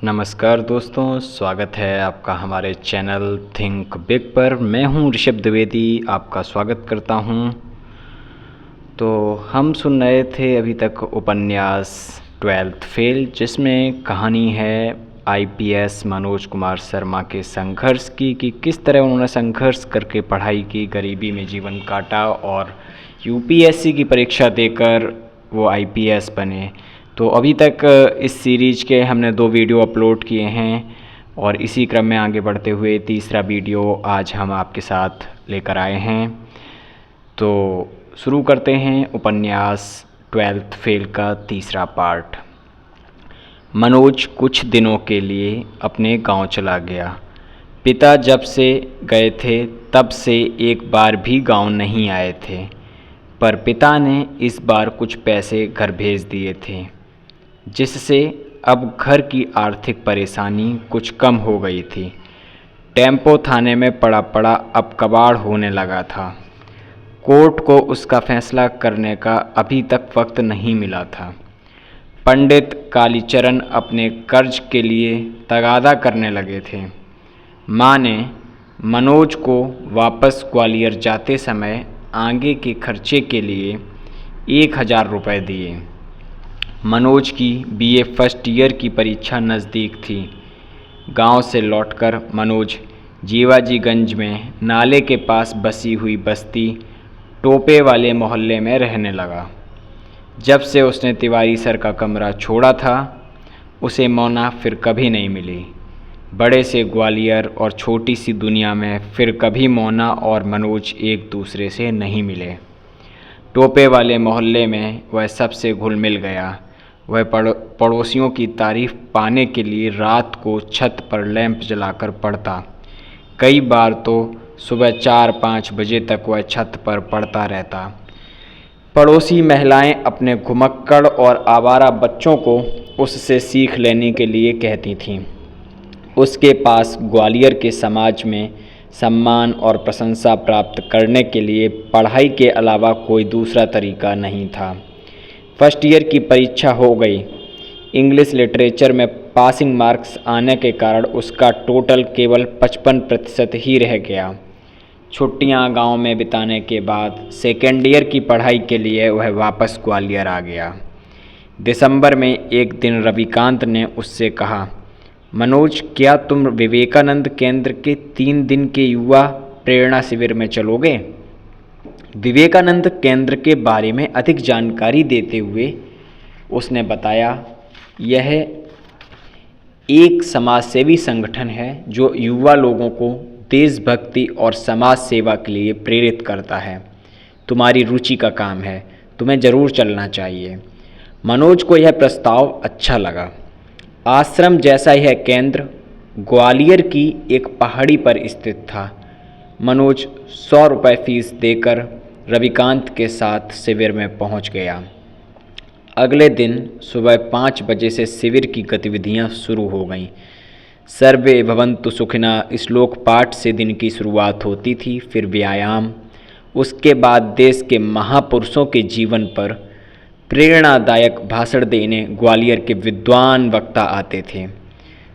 नमस्कार दोस्तों, स्वागत है आपका हमारे चैनल थिंक बिग पर। मैं हूं ऋषभ द्विवेदी, आपका स्वागत करता हूं। तो हम सुन रहे थे अभी तक उपन्यास 12th फेल, जिसमें कहानी है आईपीएस मनोज कुमार शर्मा के संघर्ष की कि किस तरह उन्होंने संघर्ष करके पढ़ाई की, गरीबी में जीवन काटा और यूपीएससी की परीक्षा देकर वो आईपीएस बने। तो अभी तक इस सीरीज के हमने 2 वीडियो अपलोड किए हैं और इसी क्रम में आगे बढ़ते हुए तीसरा वीडियो आज हम आपके साथ लेकर आए हैं। तो शुरू करते हैं उपन्यास 12th फेल का तीसरा पार्ट। मनोज कुछ दिनों के लिए अपने गांव चला गया। पिता जब से गए थे तब से एक बार भी गांव नहीं आए थे, पर पिता ने इस बार कुछ पैसे घर भेज दिए थे, जिससे अब घर की आर्थिक परेशानी कुछ कम हो गई थी। टेम्पो थाने में पड़ा पड़ा अब कबाड़ होने लगा था। कोर्ट को उसका फैसला करने का अभी तक वक्त नहीं मिला था। पंडित कालीचरण अपने कर्ज के लिए तगादा करने लगे थे। माँ ने मनोज को वापस ग्वालियर जाते समय आगे के खर्चे के लिए 1000 रुपये दिए। मनोज की बीए फर्स्ट ईयर की परीक्षा नज़दीक थी। गांव से लौटकर मनोज जीवाजीगंज में नाले के पास बसी हुई बस्ती टोपे वाले मोहल्ले में रहने लगा। जब से उसने तिवारी सर का कमरा छोड़ा था, उसे मोना फिर कभी नहीं मिली। बड़े से ग्वालियर और छोटी सी दुनिया में फिर कभी मोना और मनोज एक दूसरे से नहीं मिले। टोपे वाले मोहल्ले में वह सबसे घुल मिल गया। वह पड़ोसियों की तारीफ पाने के लिए रात को छत पर लैंप जलाकर पढ़ता। कई बार तो सुबह 4-5 बजे तक वह छत पर पढ़ता रहता। पड़ोसी महिलाएं अपने घुमक्कड़ और आवारा बच्चों को उससे सीख लेने के लिए कहती थीं। उसके पास ग्वालियर के समाज में सम्मान और प्रशंसा प्राप्त करने के लिए पढ़ाई के अलावा कोई दूसरा तरीका नहीं था। फर्स्ट ईयर की परीक्षा हो गई। इंग्लिश लिटरेचर में पासिंग मार्क्स आने के कारण उसका टोटल केवल 55% ही रह गया। छुट्टियां गांव में बिताने के बाद सेकेंड ईयर की पढ़ाई के लिए वह वापस ग्वालियर आ गया। दिसंबर में एक दिन रविकांत ने उससे कहा, मनोज, क्या तुम विवेकानंद केंद्र के 3 दिन के युवा प्रेरणा शिविर में चलोगे? विवेकानंद केंद्र के बारे में अधिक जानकारी देते हुए उसने बताया, यह एक समाजसेवी संगठन है जो युवा लोगों को देशभक्ति और समाज सेवा के लिए प्रेरित करता है। तुम्हारी रुचि का काम है, तुम्हें ज़रूर चलना चाहिए। मनोज को यह प्रस्ताव अच्छा लगा। आश्रम जैसा यह केंद्र ग्वालियर की एक पहाड़ी पर स्थित था। मनोज 100 रुपये फीस देकर रविकांत के साथ शिविर में पहुंच गया। अगले दिन सुबह 5 बजे से शिविर की गतिविधियां शुरू हो गईं। सर्वे भवन्तु सुखिनः श्लोक पाठ से दिन की शुरुआत होती थी, फिर व्यायाम। उसके बाद देश के महापुरुषों के जीवन पर प्रेरणादायक भाषण देने ग्वालियर के विद्वान वक्ता आते थे।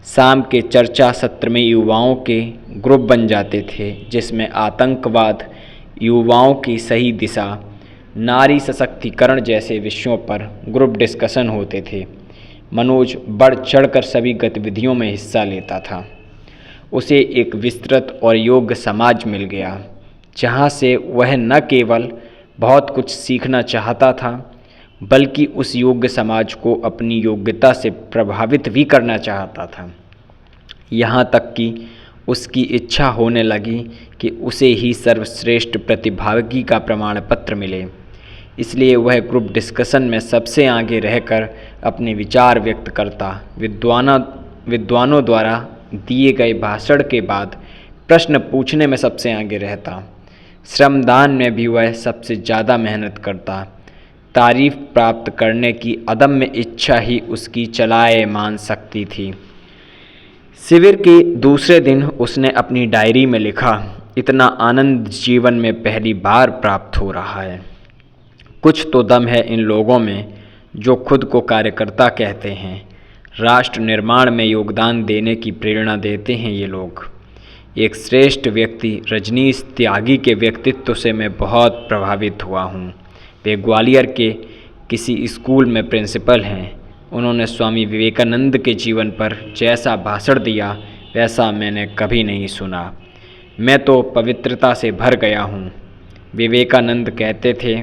शाम के चर्चा सत्र में युवाओं के ग्रुप बन जाते थे, जिसमें आतंकवाद, युवाओं की सही दिशा, नारी सशक्तिकरण जैसे विषयों पर ग्रुप डिस्कशन होते थे। मनोज बढ़ चढ़कर सभी गतिविधियों में हिस्सा लेता था। उसे एक विस्तृत और योग्य समाज मिल गया, जहाँ से वह न केवल बहुत कुछ सीखना चाहता था, बल्कि उस योग्य समाज को अपनी योग्यता से प्रभावित भी करना चाहता था। यहाँ तक कि उसकी इच्छा होने लगी कि उसे ही सर्वश्रेष्ठ प्रतिभागी का प्रमाण पत्र मिले। इसलिए वह ग्रुप डिस्कशन में सबसे आगे रहकर अपने विचार व्यक्त करता। विद्वानों द्वारा दिए गए भाषण के बाद प्रश्न पूछने में सबसे आगे रहता। श्रमदान में भी वह सबसे ज़्यादा मेहनत करता। तारीफ प्राप्त करने की अदम्य इच्छा ही उसकी चलायमान शक्ति थी। शिविर के दूसरे दिन उसने अपनी डायरी में लिखा, इतना आनंद जीवन में पहली बार प्राप्त हो रहा है। कुछ तो दम है इन लोगों में जो खुद को कार्यकर्ता कहते हैं। राष्ट्र निर्माण में योगदान देने की प्रेरणा देते हैं ये लोग। एक श्रेष्ठ व्यक्ति रजनीश त्यागी के व्यक्तित्व से मैं बहुत प्रभावित हुआ हूँ। वे ग्वालियर के किसी स्कूल में प्रिंसिपल हैं। उन्होंने स्वामी विवेकानंद के जीवन पर जैसा भाषण दिया वैसा मैंने कभी नहीं सुना। मैं तो पवित्रता से भर गया हूँ। विवेकानंद कहते थे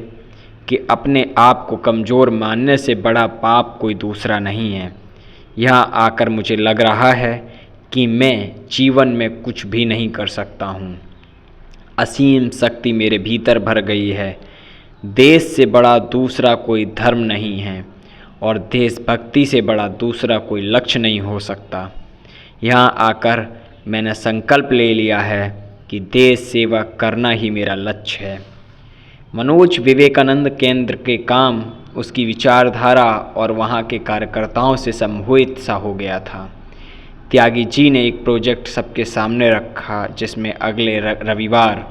कि अपने आप को कमज़ोर मानने से बड़ा पाप कोई दूसरा नहीं है। यहाँ आकर मुझे लग रहा है कि मैं जीवन में कुछ भी नहीं कर सकता हूँ। असीम शक्ति मेरे भीतर भर गई है। देश से बड़ा दूसरा कोई धर्म नहीं है और देशभक्ति से बड़ा दूसरा कोई लक्ष्य नहीं हो सकता। यहाँ आकर मैंने संकल्प ले लिया है कि देश सेवा करना ही मेरा लक्ष्य है। मनोज विवेकानंद केंद्र के काम, उसकी विचारधारा और वहाँ के कार्यकर्ताओं से सम्मोहित सा हो गया था। त्यागी जी ने एक प्रोजेक्ट सबके सामने रखा जिसमें अगले रविवार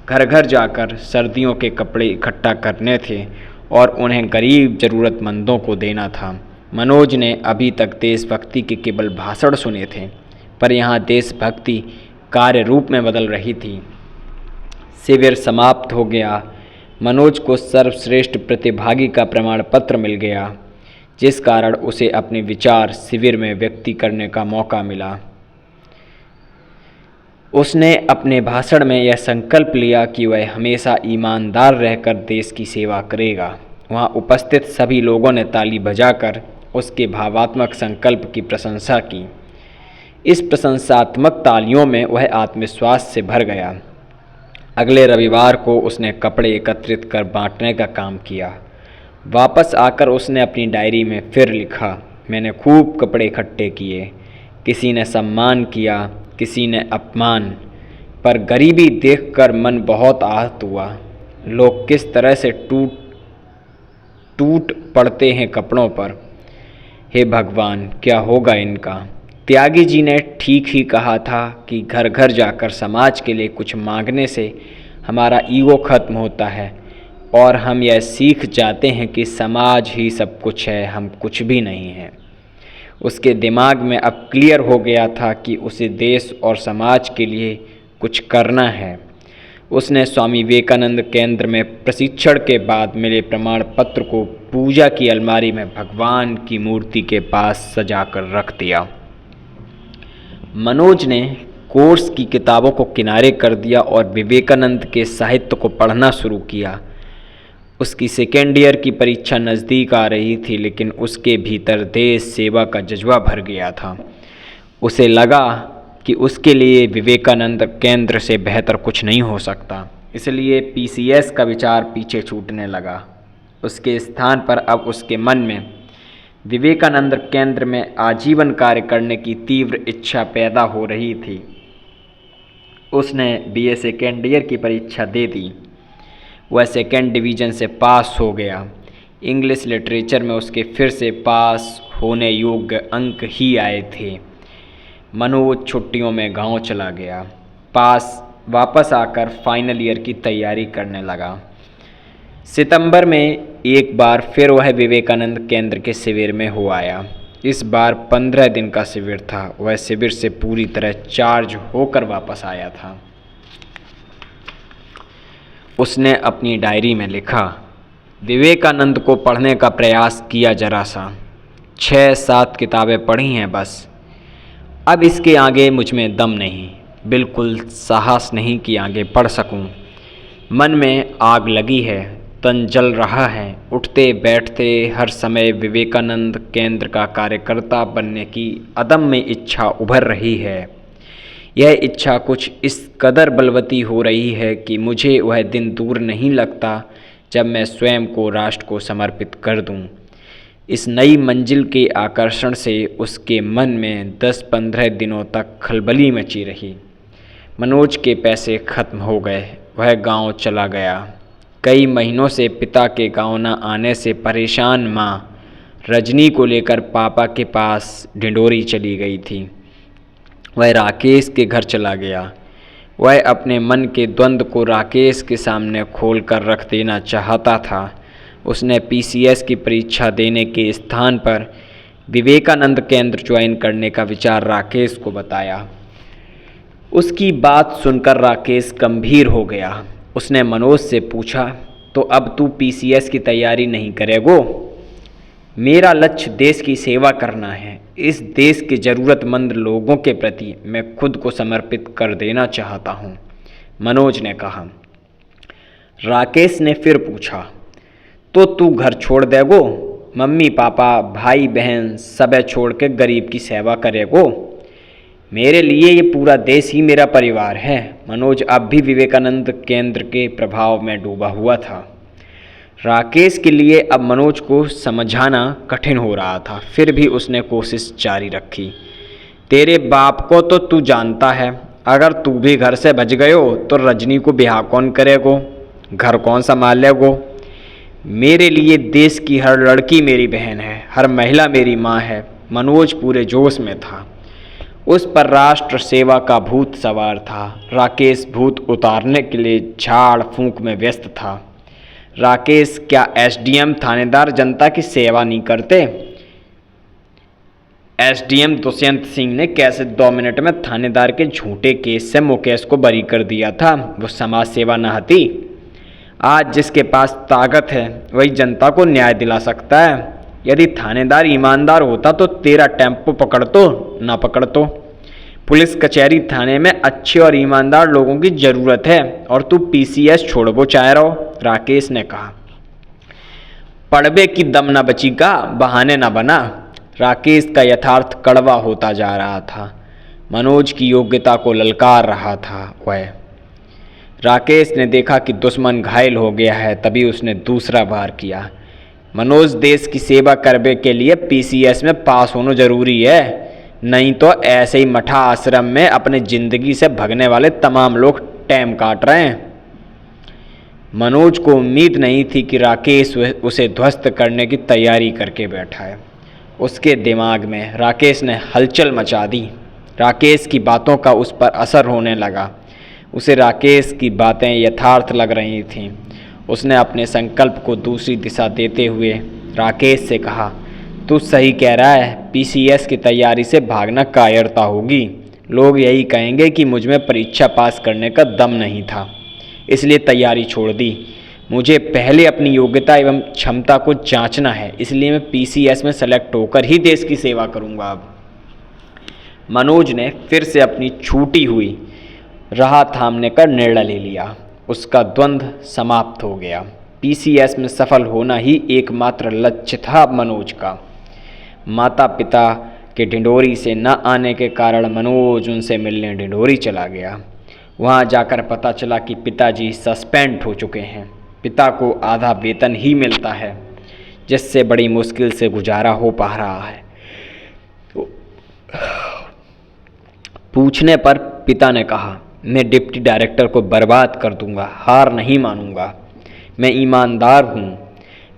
घर घर जाकर सर्दियों के कपड़े इकट्ठा करने थे और उन्हें गरीब ज़रूरतमंदों को देना था। मनोज ने अभी तक देशभक्ति के केवल भाषण सुने थे, पर यहाँ देशभक्ति कार्य रूप में बदल रही थी। शिविर समाप्त हो गया। मनोज को सर्वश्रेष्ठ प्रतिभागी का प्रमाण पत्र मिल गया, जिस कारण उसे अपने विचार शिविर में व्यक्त करने का मौका मिला। उसने अपने भाषण में यह संकल्प लिया कि वह हमेशा ईमानदार रहकर देश की सेवा करेगा। वहाँ उपस्थित सभी लोगों ने ताली बजाकर उसके भावात्मक संकल्प की प्रशंसा की। इस प्रशंसात्मक तालियों में वह आत्मविश्वास से भर गया। अगले रविवार को उसने कपड़े एकत्रित कर बांटने का काम किया। वापस आकर उसने अपनी डायरी में फिर लिखा, मैंने खूब कपड़े इकट्ठे किए। किसी ने सम्मान किया, किसी ने अपमान, पर गरीबी देखकर मन बहुत आहत हुआ। लोग किस तरह से टूट पड़ते हैं कपड़ों पर। हे भगवान, क्या होगा इनका। त्यागी जी ने ठीक ही कहा था कि घर घर जाकर समाज के लिए कुछ मांगने से हमारा ईगो खत्म होता है और हम यह सीख जाते हैं कि समाज ही सब कुछ है, हम कुछ भी नहीं हैं। उसके दिमाग में अब क्लियर हो गया था कि उसे देश और समाज के लिए कुछ करना है। उसने स्वामी विवेकानंद केंद्र में प्रशिक्षण के बाद मिले प्रमाण पत्र को पूजा की अलमारी में भगवान की मूर्ति के पास सजाकर रख दिया। मनोज ने कोर्स की किताबों को किनारे कर दिया और विवेकानंद के साहित्य को पढ़ना शुरू किया। उसकी सेकेंड ईयर की परीक्षा नज़दीक आ रही थी, लेकिन उसके भीतर देश सेवा का जज्बा भर गया था। उसे लगा कि उसके लिए विवेकानंद केंद्र से बेहतर कुछ नहीं हो सकता, इसलिए पीसीएस का विचार पीछे छूटने लगा। उसके स्थान पर अब उसके मन में विवेकानंद केंद्र में आजीवन कार्य करने की तीव्र इच्छा पैदा हो रही थी। उसने बीए सेकेंड ईयर की परीक्षा दे दी। वह सेकेंड डिवीज़न से पास हो गया। इंग्लिश लिटरेचर में उसके फिर से पास होने योग्य अंक ही आए थे। मनोज छुट्टियों में गांव चला गया। वापस आकर फाइनल ईयर की तैयारी करने लगा। सितंबर में एक बार फिर वह विवेकानंद केंद्र के शिविर में हो आया। इस बार 15 दिन का शिविर था। वह शिविर से पूरी तरह चार्ज होकर वापस आया था। उसने अपनी डायरी में लिखा, विवेकानंद को पढ़ने का प्रयास किया जरा सा, 6-7 किताबें पढ़ी हैं बस। अब इसके आगे मुझ में दम नहीं, बिल्कुल साहस नहीं कि आगे पढ़ सकूं। मन में आग लगी है, तन जल रहा है। उठते बैठते हर समय विवेकानंद केंद्र का कार्यकर्ता बनने की अदम्य इच्छा उभर रही है। यह इच्छा कुछ इस कदर बलवती हो रही है कि मुझे वह दिन दूर नहीं लगता जब मैं स्वयं को राष्ट्र को समर्पित कर दूं। इस नई मंजिल के आकर्षण से उसके मन में 10-15 दिनों तक खलबली मची रही। मनोज के पैसे खत्म हो गए। वह गांव चला गया। कई महीनों से पिता के गांव न आने से परेशान माँ रजनी को लेकर पापा के पास ढिंडोरी चली गई थी। वह राकेश के घर चला गया। वह अपने मन के द्वंद्व को राकेश के सामने खोल कर रख देना चाहता था। उसने पीसीएस की परीक्षा देने के स्थान पर विवेकानंद केंद्र ज्वाइन करने का विचार राकेश को बताया। उसकी बात सुनकर राकेश गंभीर हो गया। उसने मनोज से पूछा, तो अब तू पीसीएस की तैयारी नहीं करेगो? मेरा लक्ष्य देश की सेवा करना है। इस देश के ज़रूरतमंद लोगों के प्रति मैं खुद को समर्पित कर देना चाहता हूँ, मनोज ने कहा। राकेश ने फिर पूछा, तो तू घर छोड़ देगो? मम्मी पापा भाई बहन सब छोड़ के गरीब की सेवा करेगो? मेरे लिए ये पूरा देश ही मेरा परिवार है। मनोज अब भी विवेकानंद केंद्र के प्रभाव में डूबा हुआ था। राकेश के लिए अब मनोज को समझाना कठिन हो रहा था, फिर भी उसने कोशिश जारी रखी। तेरे बाप को तो तू जानता है, अगर तू भी घर से बच गयो तो रजनी को ब्याह कौन करेगो? घर कौन संभालेगो? मेरे लिए देश की हर लड़की मेरी बहन है, हर महिला मेरी माँ है। मनोज पूरे जोश में था। उस पर राष्ट्र सेवा का भूत सवार था। राकेश भूत उतारने के लिए झाड़ फूंक में व्यस्त था। राकेश क्या एसडीएम थानेदार जनता की सेवा नहीं करते? एसडीएम दुष्यंत सिंह ने कैसे 2 मिनट में थानेदार के झूठे केस से मुकेश को बरी कर दिया था? वो समाज सेवा न हती? आज जिसके पास ताकत है वही जनता को न्याय दिला सकता है। यदि थानेदार ईमानदार होता तो तेरा टेम्पो पकड़तो ना पकड़तो। पुलिस कचहरी थाने में अच्छे और ईमानदार लोगों की ज़रूरत है और तू पीसीएस छोड़बो चाह रहो, राकेश ने कहा। पढ़बे की दम न बची का, बहाने न बना। राकेश का यथार्थ कड़वा होता जा रहा था। मनोज की योग्यता को ललकार रहा था वह। राकेश ने देखा कि दुश्मन घायल हो गया है, तभी उसने दूसरा वार किया। मनोज, देश की सेवा करने के लिए पीसीएस में पास होना जरूरी है, नहीं तो ऐसे ही मठा आश्रम में अपने ज़िंदगी से भगने वाले तमाम लोग टाइम काट रहे हैं। मनोज को उम्मीद नहीं थी कि राकेश उसे ध्वस्त करने की तैयारी करके बैठा है। उसके दिमाग में राकेश ने हलचल मचा दी। राकेश की बातों का उस पर असर होने लगा। उसे राकेश की बातें यथार्थ लग रही थीं। उसने अपने संकल्प को दूसरी दिशा देते हुए राकेश से कहा, तू सही कह रहा है, पीसीएस की तैयारी से भागना कायरता होगी। लोग यही कहेंगे कि मुझ में परीक्षा पास करने का दम नहीं था, इसलिए तैयारी छोड़ दी। मुझे पहले अपनी योग्यता एवं क्षमता को जांचना है, इसलिए मैं पीसीएस में सेलेक्ट होकर ही देश की सेवा करूंगा। अब मनोज ने फिर से अपनी छूटी हुई राह थामने का निर्णय ले लिया। उसका द्वंद्व समाप्त हो गया। पीसीएस में सफल होना ही एकमात्र लक्ष्य था मनोज का। माता पिता के ढिंढोरी से न आने के कारण मनोज उनसे मिलने ढिंढोरी चला गया। वहाँ जाकर पता चला कि पिताजी सस्पेंड हो चुके हैं। पिता को आधा वेतन ही मिलता है, जिससे बड़ी मुश्किल से गुजारा हो पा रहा है। पूछने पर पिता ने कहा, मैं डिप्टी डायरेक्टर को बर्बाद कर दूंगा, हार नहीं मानूंगा। मैं ईमानदार हूँ,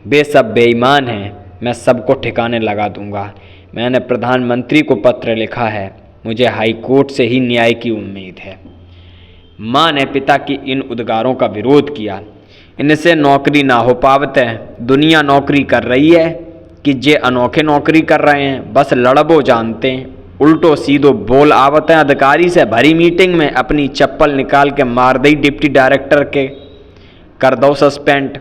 वे सब बेईमान हैं, मैं सबको ठिकाने लगा दूंगा। मैंने प्रधानमंत्री को पत्र लिखा है, मुझे हाई कोर्ट से ही न्याय की उम्मीद है। माँ ने पिता की इन उद्गारों का विरोध किया। इनसे नौकरी ना हो पावते, दुनिया नौकरी कर रही है कि जे अनोखे नौकरी कर रहे हैं, बस लड़बो जानते हैं, उल्टो सीधो बोल आवते हैं। अधिकारी से भरी मीटिंग में अपनी चप्पल निकाल के मार दी डिप्टी डायरेक्टर के, कर दो सस्पेंड।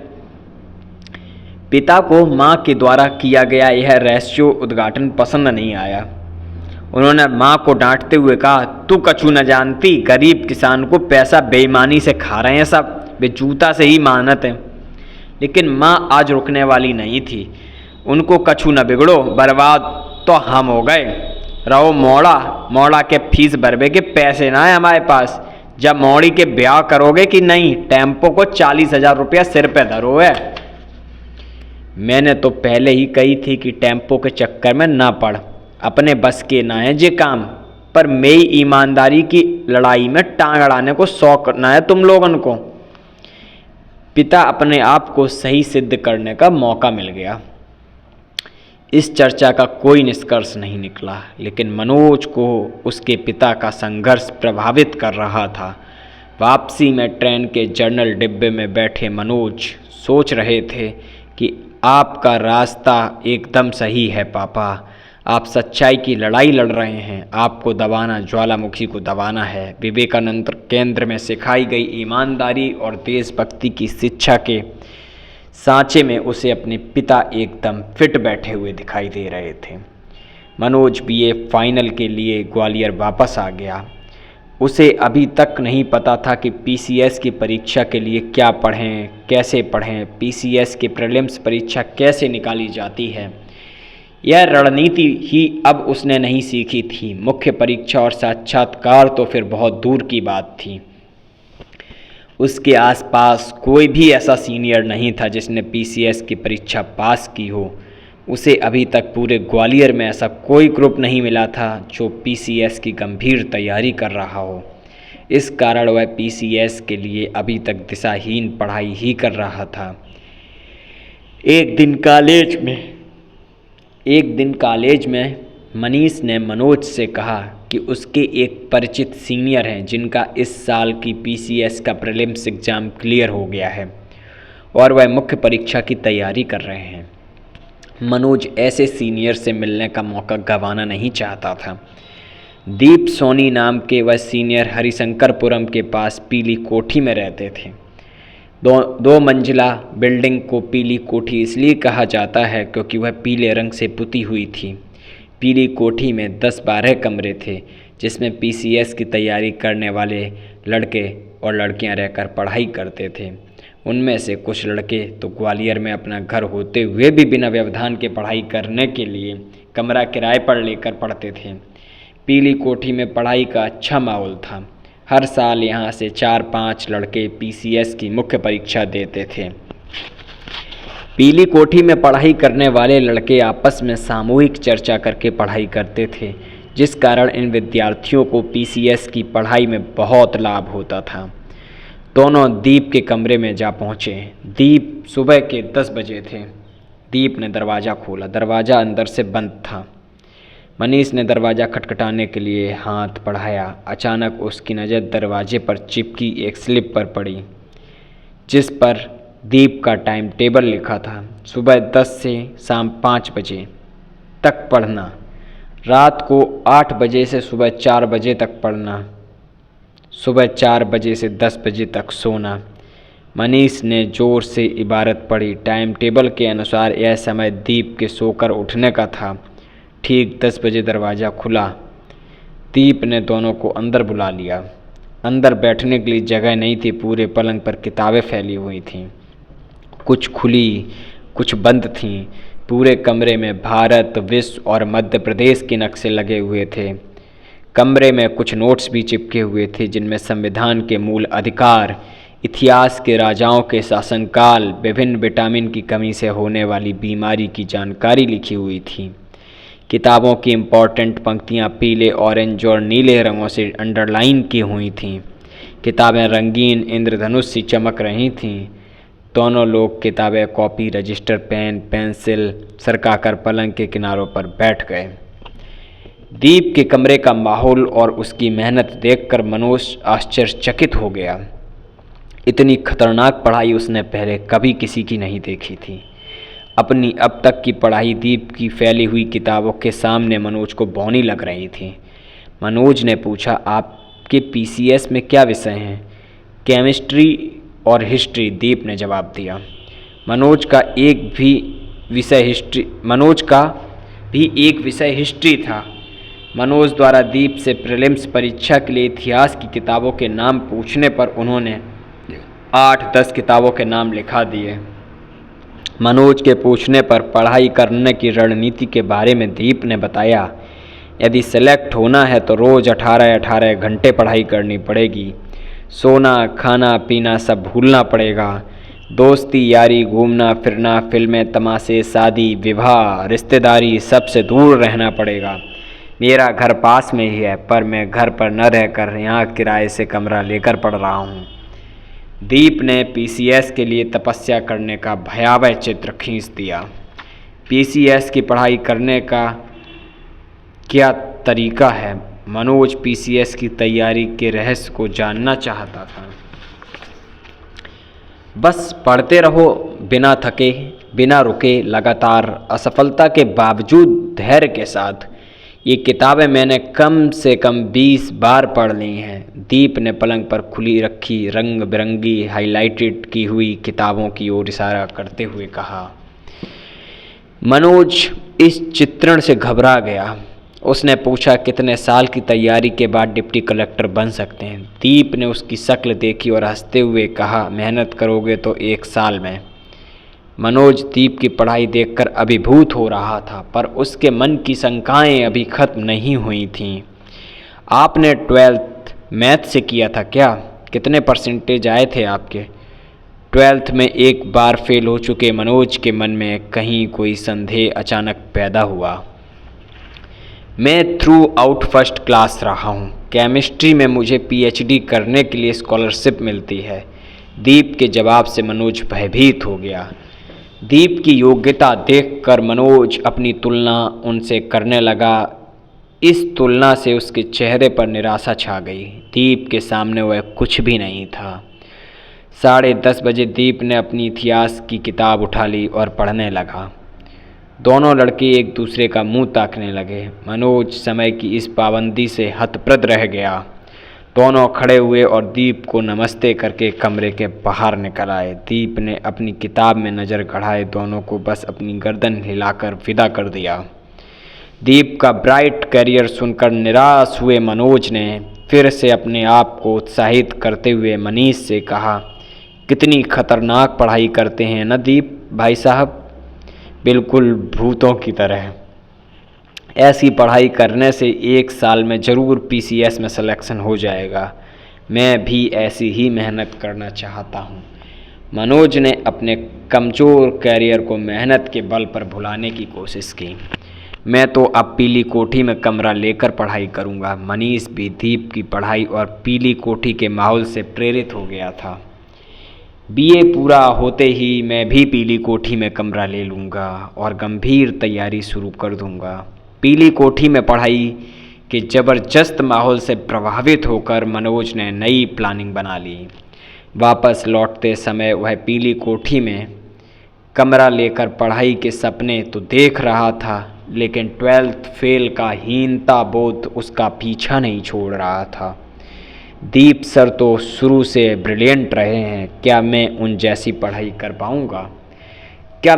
पिता को माँ के द्वारा किया गया यह रहस्यो उद्घाटन पसंद नहीं आया। उन्होंने माँ को डांटते हुए कहा, तू कछु न जानती, गरीब किसान को पैसा बेईमानी से खा रहे हैं सब, वे जूता से ही मानत हैं। लेकिन माँ आज रुकने वाली नहीं थी। उनको कछु न बिगड़ो, बर्बाद तो हम हो गए। रहो मौड़ा के फीस भरवे के पैसे ना है हमारे पास। जब मौड़ी के ब्याह करोगे कि नहीं, टेम्पो को 40,000 रुपया सिर पे धरो है। मैंने तो पहले ही कही थी कि टेम्पो के चक्कर में ना पड़, अपने बस के ना है जे काम। पर मेरी ईमानदारी की लड़ाई में टांग अड़ाने को शौक ना है तुम लोगों को। पिता अपने आप को सही सिद्ध करने का मौका मिल गया। इस चर्चा का कोई निष्कर्ष नहीं निकला, लेकिन मनोज को उसके पिता का संघर्ष प्रभावित कर रहा था। वापसी में ट्रेन के जर्नल डिब्बे में बैठे मनोज सोच रहे थे कि आपका रास्ता एकदम सही है पापा, आप सच्चाई की लड़ाई लड़ रहे हैं, आपको दबाना ज्वालामुखी को दबाना है। विवेकानंद केंद्र में सिखाई गई ईमानदारी और देशभक्ति की शिक्षा के सांचे में उसे अपने पिता एकदम फिट बैठे हुए दिखाई दे रहे थे। मनोज बीए फाइनल के लिए ग्वालियर वापस आ गया। उसे अभी तक नहीं पता था कि पीसीएस की परीक्षा के लिए क्या पढ़ें, कैसे पढ़ें, पीसीएस की प्रीलिम्स परीक्षा कैसे निकाली जाती है। यह रणनीति ही अब उसने नहीं सीखी थी। मुख्य परीक्षा और साक्षात्कार तो फिर बहुत दूर की बात थी। उसके आसपास कोई भी ऐसा सीनियर नहीं था जिसने पीसीएस की परीक्षा पास की हो। उसे अभी तक पूरे ग्वालियर में ऐसा कोई ग्रुप नहीं मिला था जो पीसीएस की गंभीर तैयारी कर रहा हो। इस कारण वह पीसीएस के लिए अभी तक दिशाहीन पढ़ाई ही कर रहा था। एक दिन कॉलेज में मनीष ने मनोज से कहा कि उसके एक परिचित सीनियर हैं जिनका इस साल की पीसीएस का प्रीलिम्स एग्ज़ाम क्लियर हो गया है और वह मुख्य परीक्षा की तैयारी कर रहे हैं। मनोज ऐसे सीनियर से मिलने का मौका गंवाना नहीं चाहता था। दीप सोनी नाम के वह सीनियर हरिशंकरपुरम के पास पीली कोठी में रहते थे। दो मंजिला बिल्डिंग को पीली कोठी इसलिए कहा जाता है क्योंकि वह पीले रंग से पुती हुई थी। पीली कोठी में 10-12 कमरे थे जिसमें पीसीएस की तैयारी करने वाले लड़के और लड़कियां रहकर पढ़ाई करते थे। उनमें से कुछ लड़के तो ग्वालियर में अपना घर होते हुए भी बिना व्यवधान के पढ़ाई करने के लिए कमरा किराए पर लेकर पढ़ते थे। पीली कोठी में पढ़ाई का अच्छा माहौल था। हर साल यहाँ से 4-5 लड़के पीसीएस की मुख्य परीक्षा देते थे। पीली कोठी में पढ़ाई करने वाले लड़के आपस में सामूहिक चर्चा करके पढ़ाई करते थे, जिस कारण इन विद्यार्थियों को पीसीएस की पढ़ाई में बहुत लाभ होता था। दोनों दीप के कमरे में जा पहुँचे। दीप सुबह के 10 बजे थे। दीप ने दरवाज़ा खोला। दरवाज़ा अंदर से बंद था। मनीष ने दरवाज़ा खटखटाने के लिए हाथ बढ़ाया। अचानक उसकी नज़र दरवाजे पर चिपकी एक स्लिप पर पड़ी जिस पर दीप का टाइम टेबल लिखा था। सुबह 10 से शाम 5 बजे तक पढ़ना, रात को 8 बजे से सुबह 4 बजे तक पढ़ना, सुबह 4 बजे से 10 बजे तक सोना। मनीष ने ज़ोर से इबारत पढ़ी। टाइम टेबल के अनुसार यह समय दीप के सोकर उठने का था। ठीक 10 बजे दरवाज़ा खुला। दीप ने दोनों को अंदर बुला लिया। अंदर बैठने के लिए जगह नहीं थी। पूरे पलंग पर किताबें फैली हुई थीं। कुछ खुली, कुछ बंद थीं। पूरे कमरे में भारत, विश्व और मध्य प्रदेश के नक्शे लगे हुए थे। कमरे में कुछ नोट्स भी चिपके हुए थे जिनमें संविधान के मूल अधिकार, इतिहास के राजाओं के शासनकाल, विभिन्न विटामिन की कमी से होने वाली बीमारी की जानकारी लिखी हुई थी। किताबों की इम्पोर्टेंट पंक्तियाँ पीले, ऑरेंज और नीले रंगों से अंडरलाइन की हुई थीं। किताबें रंगीन इंद्रधनुष सी चमक रही थीं। दोनों लोग किताबें, कॉपी, रजिस्टर, पेन, पेंसिल सरकाकर पलंग के किनारों पर बैठ गए। दीप के कमरे का माहौल और उसकी मेहनत देखकर मनोज आश्चर्यचकित हो गया। इतनी खतरनाक पढ़ाई उसने पहले कभी किसी की नहीं देखी थी। अपनी अब तक की पढ़ाई दीप की फैली हुई किताबों के सामने मनोज को बौनी लग रही थी। मनोज ने पूछा, आपके पीसीएस में क्या विषय हैं? केमिस्ट्री और हिस्ट्री, दीप ने जवाब दिया। मनोज का भी एक विषय हिस्ट्री था। मनोज द्वारा दीप से प्रीलिम्स परीक्षा के लिए इतिहास की किताबों के नाम पूछने पर उन्होंने 8-10 किताबों के नाम लिखा दिए। मनोज के पूछने पर पढ़ाई करने की रणनीति के बारे में दीप ने बताया, यदि सेलेक्ट होना है तो रोज़ 18-18 घंटे पढ़ाई करनी पड़ेगी। सोना, खाना, पीना सब भूलना पड़ेगा। दोस्ती यारी, घूमना फिरना, फिल्में, तमाशे, शादी, विवाह, रिश्तेदारी सबसे दूर रहना पड़ेगा। मेरा घर पास में ही है पर मैं घर पर न रहकर यहाँ किराए से कमरा लेकर पढ़ रहा हूँ। दीप ने पीसीएस के लिए तपस्या करने का भयावह चित्र खींच दिया। पीसीएस की पढ़ाई करने का क्या तरीका है? मनोज पीसीएस की तैयारी के रहस्य को जानना चाहता था। बस पढ़ते रहो बिना थके, बिना रुके, लगातार असफलता के बावजूद धैर्य के साथ। ये किताबें मैंने कम से कम 20 बार पढ़ ली हैं। दीप ने पलंग पर खुली रखी रंग बिरंगी हाईलाइटेड की हुई किताबों की ओर इशारा करते हुए कहा। मनोज इस चित्रण से घबरा गया। उसने पूछा, कितने साल की तैयारी के बाद डिप्टी कलेक्टर बन सकते हैं? दीप ने उसकी शक्ल देखी और हंसते हुए कहा, मेहनत करोगे तो 1 साल में। मनोज दीप की पढ़ाई देखकर अभिभूत हो रहा था, पर उसके मन की शंकाएं अभी खत्म नहीं हुई थीं। आपने 12th मैथ से किया था क्या? कितने परसेंटेज आए थे आपके? 12th में एक बार फेल हो चुके मनोज के मन में कहीं कोई संदेह अचानक पैदा हुआ। मैं थ्रू आउट फर्स्ट क्लास रहा हूँ। केमिस्ट्री में मुझे PhD करने के लिए स्कॉलरशिप मिलती है। दीप के जवाब से मनोज भयभीत हो गया। दीप की योग्यता देखकर मनोज अपनी तुलना उनसे करने लगा। इस तुलना से उसके चेहरे पर निराशा छा गई। दीप के सामने वह कुछ भी नहीं था। 10:30 बजे दीप ने अपनी इतिहास की किताब उठा ली और पढ़ने लगा। दोनों लड़के एक दूसरे का मुंह ताकने लगे। मनोज समय की इस पाबंदी से हतप्रभ रह गया। दोनों खड़े हुए और दीप को नमस्ते करके कमरे के बाहर निकल आए। दीप ने अपनी किताब में नज़र गड़ाए दोनों को बस अपनी गर्दन हिलाकर विदा कर दिया। दीप का ब्राइट करियर सुनकर निराश हुए मनोज ने फिर से अपने आप को उत्साहित करते हुए मनीष से कहा, कितनी खतरनाक पढ़ाई करते हैं ना दीप भाई साहब, बिल्कुल भूतों की तरह। ऐसी पढ़ाई करने से 1 साल में ज़रूर PCS में सिलेक्शन हो जाएगा। मैं भी ऐसी ही मेहनत करना चाहता हूँ। मनोज ने अपने कमज़ोर कैरियर को मेहनत के बल पर भुलाने की कोशिश की। मैं तो अब पीली कोठी में कमरा लेकर पढ़ाई करूँगा। मनीष भी दीप की पढ़ाई और पीली कोठी के माहौल से प्रेरित हो गया था। BA पूरा होते ही मैं भी पीली कोठी में कमरा ले लूँगा और गंभीर तैयारी शुरू कर दूँगा। पीली कोठी में पढ़ाई के ज़बरदस्त माहौल से प्रभावित होकर मनोज ने नई प्लानिंग बना ली। वापस लौटते समय वह पीली कोठी में कमरा लेकर पढ़ाई के सपने तो देख रहा था, लेकिन 12th फेल का हीनता बोध उसका पीछा नहीं छोड़ रहा था। दीप सर तो शुरू से ब्रिलियंट रहे हैं, क्या मैं उन जैसी पढ़ाई कर पाऊँगा? क्या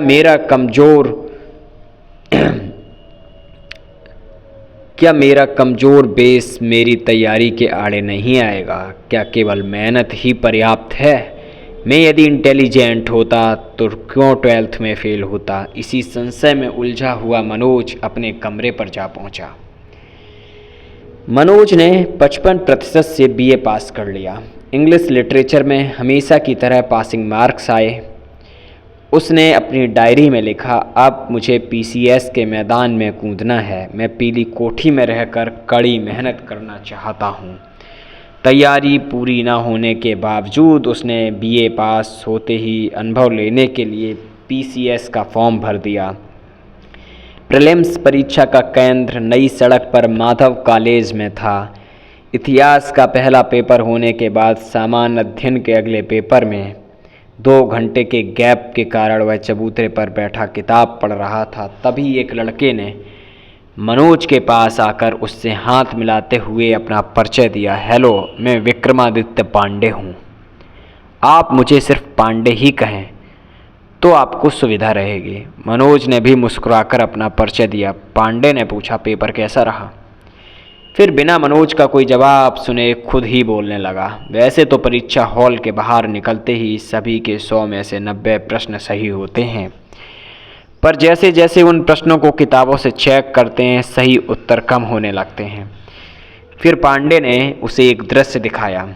मेरा कमज़ोर बेस मेरी तैयारी के आड़े नहीं आएगा? क्या केवल मेहनत ही पर्याप्त है? मैं यदि इंटेलिजेंट होता तो क्यों 12th में फ़ेल होता? इसी संशय में उलझा हुआ मनोज अपने कमरे पर जा पहुंचा। मनोज ने 55% से BA पास कर लिया। इंग्लिश लिटरेचर में हमेशा की तरह पासिंग मार्क्स आए। उसने अपनी डायरी में लिखा, अब मुझे PCS के मैदान में कूदना है। मैं पीली कोठी में रहकर कड़ी मेहनत करना चाहता हूँ। तैयारी पूरी न होने के बावजूद उसने BA पास होते ही अनुभव लेने के लिए PCS का फॉर्म भर दिया। प्रीलिम्स परीक्षा का केंद्र नई सड़क पर माधव कॉलेज में था। इतिहास का पहला पेपर होने के बाद सामान्य अध्ययन के अगले पेपर में 2 घंटे के गैप के कारण वह चबूतरे पर बैठा किताब पढ़ रहा था। तभी एक लड़के ने मनोज के पास आकर उससे हाथ मिलाते हुए अपना परिचय दिया। हेलो, मैं विक्रमादित्य पांडे हूँ। आप मुझे सिर्फ पांडे ही कहें तो आपको सुविधा रहेगी। मनोज ने भी मुस्कुराकर अपना परिचय दिया। पांडे ने पूछा, पेपर कैसा रहा? फिर बिना मनोज का कोई जवाब सुने खुद ही बोलने लगा। वैसे तो परीक्षा हॉल के बाहर निकलते ही सभी के 100 में से 90 प्रश्न सही होते हैं, पर जैसे जैसे उन प्रश्नों को किताबों से चेक करते हैं सही उत्तर कम होने लगते हैं। फिर पांडे ने उसे एक दृश्य दिखाया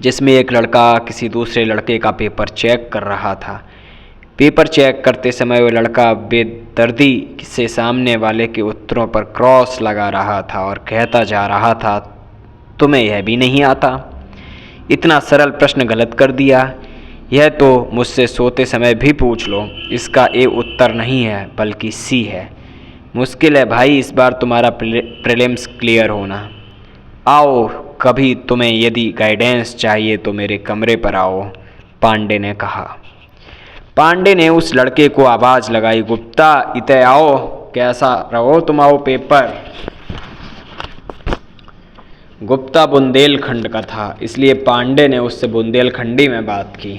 जिसमें एक लड़का किसी दूसरे लड़के का पेपर चेक कर रहा था। पेपर चेक करते समय वह लड़का बेदर्दी से सामने वाले के उत्तरों पर क्रॉस लगा रहा था और कहता जा रहा था, तुम्हें यह भी नहीं आता? इतना सरल प्रश्न गलत कर दिया। यह तो मुझसे सोते समय भी पूछ लो। इसका A उत्तर नहीं है बल्कि C है। मुश्किल है भाई इस बार तुम्हारा प्रीलिम्स क्लियर होना। आओ, कभी तुम्हें यदि गाइडेंस चाहिए तो मेरे कमरे पर आओ, पांडे ने कहा। पांडे ने उस लड़के को आवाज लगाई, गुप्ता इते आओ, कैसा रहो तुम, आओ पेपर। गुप्ता बुंदेलखंड का था, इसलिए पांडे ने उससे बुंदेलखंडी में बात की।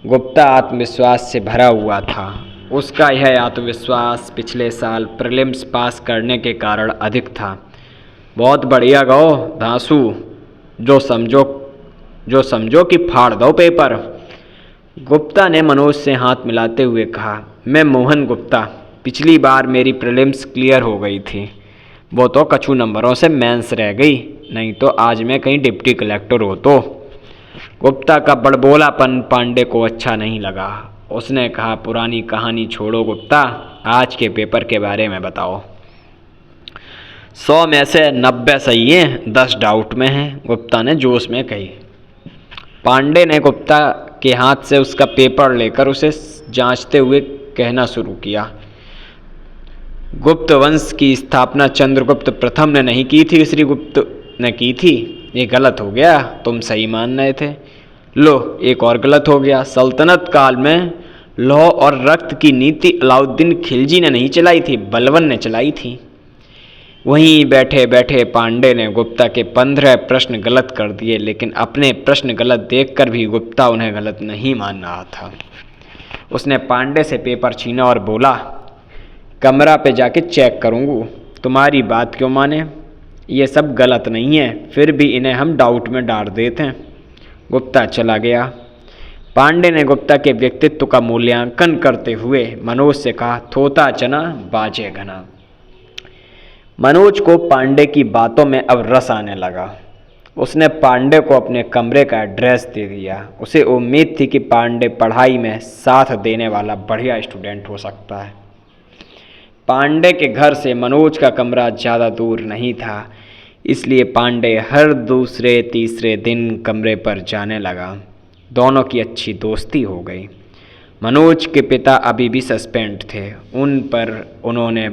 गुप्ता आत्मविश्वास से भरा हुआ था। उसका यह आत्मविश्वास पिछले साल प्रीलिम्स पास करने के कारण अधिक था। बहुत बढ़िया गो धांसू, जो समझो कि फाड़ दो पेपर। गुप्ता ने मनोज से हाथ मिलाते हुए कहा, मैं मोहन गुप्ता, पिछली बार मेरी प्रीलिम्स क्लियर हो गई थी, वो तो कछु नंबरों से मेंस रह गई, नहीं तो आज मैं कहीं डिप्टी कलेक्टर हो। तो गुप्ता का बड़बोलापन पांडे को अच्छा नहीं लगा। उसने कहा, पुरानी कहानी छोड़ो गुप्ता, आज के पेपर के बारे में बताओ। 100 में से 90 सही हैं, 10 डाउट में हैं, गुप्ता ने जोश में कही। पांडे ने गुप्ता के हाथ से उसका पेपर लेकर उसे जांचते हुए कहना शुरू किया, गुप्त वंश की स्थापना चंद्रगुप्त प्रथम ने नहीं की थी, श्रीगुप्त ने की थी। ये गलत हो गया, तुम सही मान रहे थे। लो एक और गलत हो गया, सल्तनत काल में लौह और रक्त की नीति अलाउद्दीन खिलजी ने नहीं चलाई थी, बलबन ने चलाई थी। वहीं बैठे बैठे पांडे ने गुप्ता के 15 प्रश्न गलत कर दिए, लेकिन अपने प्रश्न गलत देखकर भी गुप्ता उन्हें गलत नहीं मान रहा था। उसने पांडे से पेपर छीना और बोला, कमरा पे जाके चेक करूँगा, तुम्हारी बात क्यों माने, ये सब गलत नहीं है, फिर भी इन्हें हम डाउट में डाल देते हैं। गुप्ता चला गया। पांडे ने गुप्ता के व्यक्तित्व का मूल्यांकन करते हुए मनोज से कहा, थोथा चना बाजे घना। मनोज को पांडे की बातों में अब रस आने लगा। उसने पांडे को अपने कमरे का एड्रेस दे दिया। उसे उम्मीद थी कि पांडे पढ़ाई में साथ देने वाला बढ़िया स्टूडेंट हो सकता है। पांडे के घर से मनोज का कमरा ज़्यादा दूर नहीं था, इसलिए पांडे हर दूसरे तीसरे दिन कमरे पर जाने लगा। दोनों की अच्छी दोस्ती हो गई। मनोज के पिता अभी भी सस्पेंड थे, उन पर उन्होंने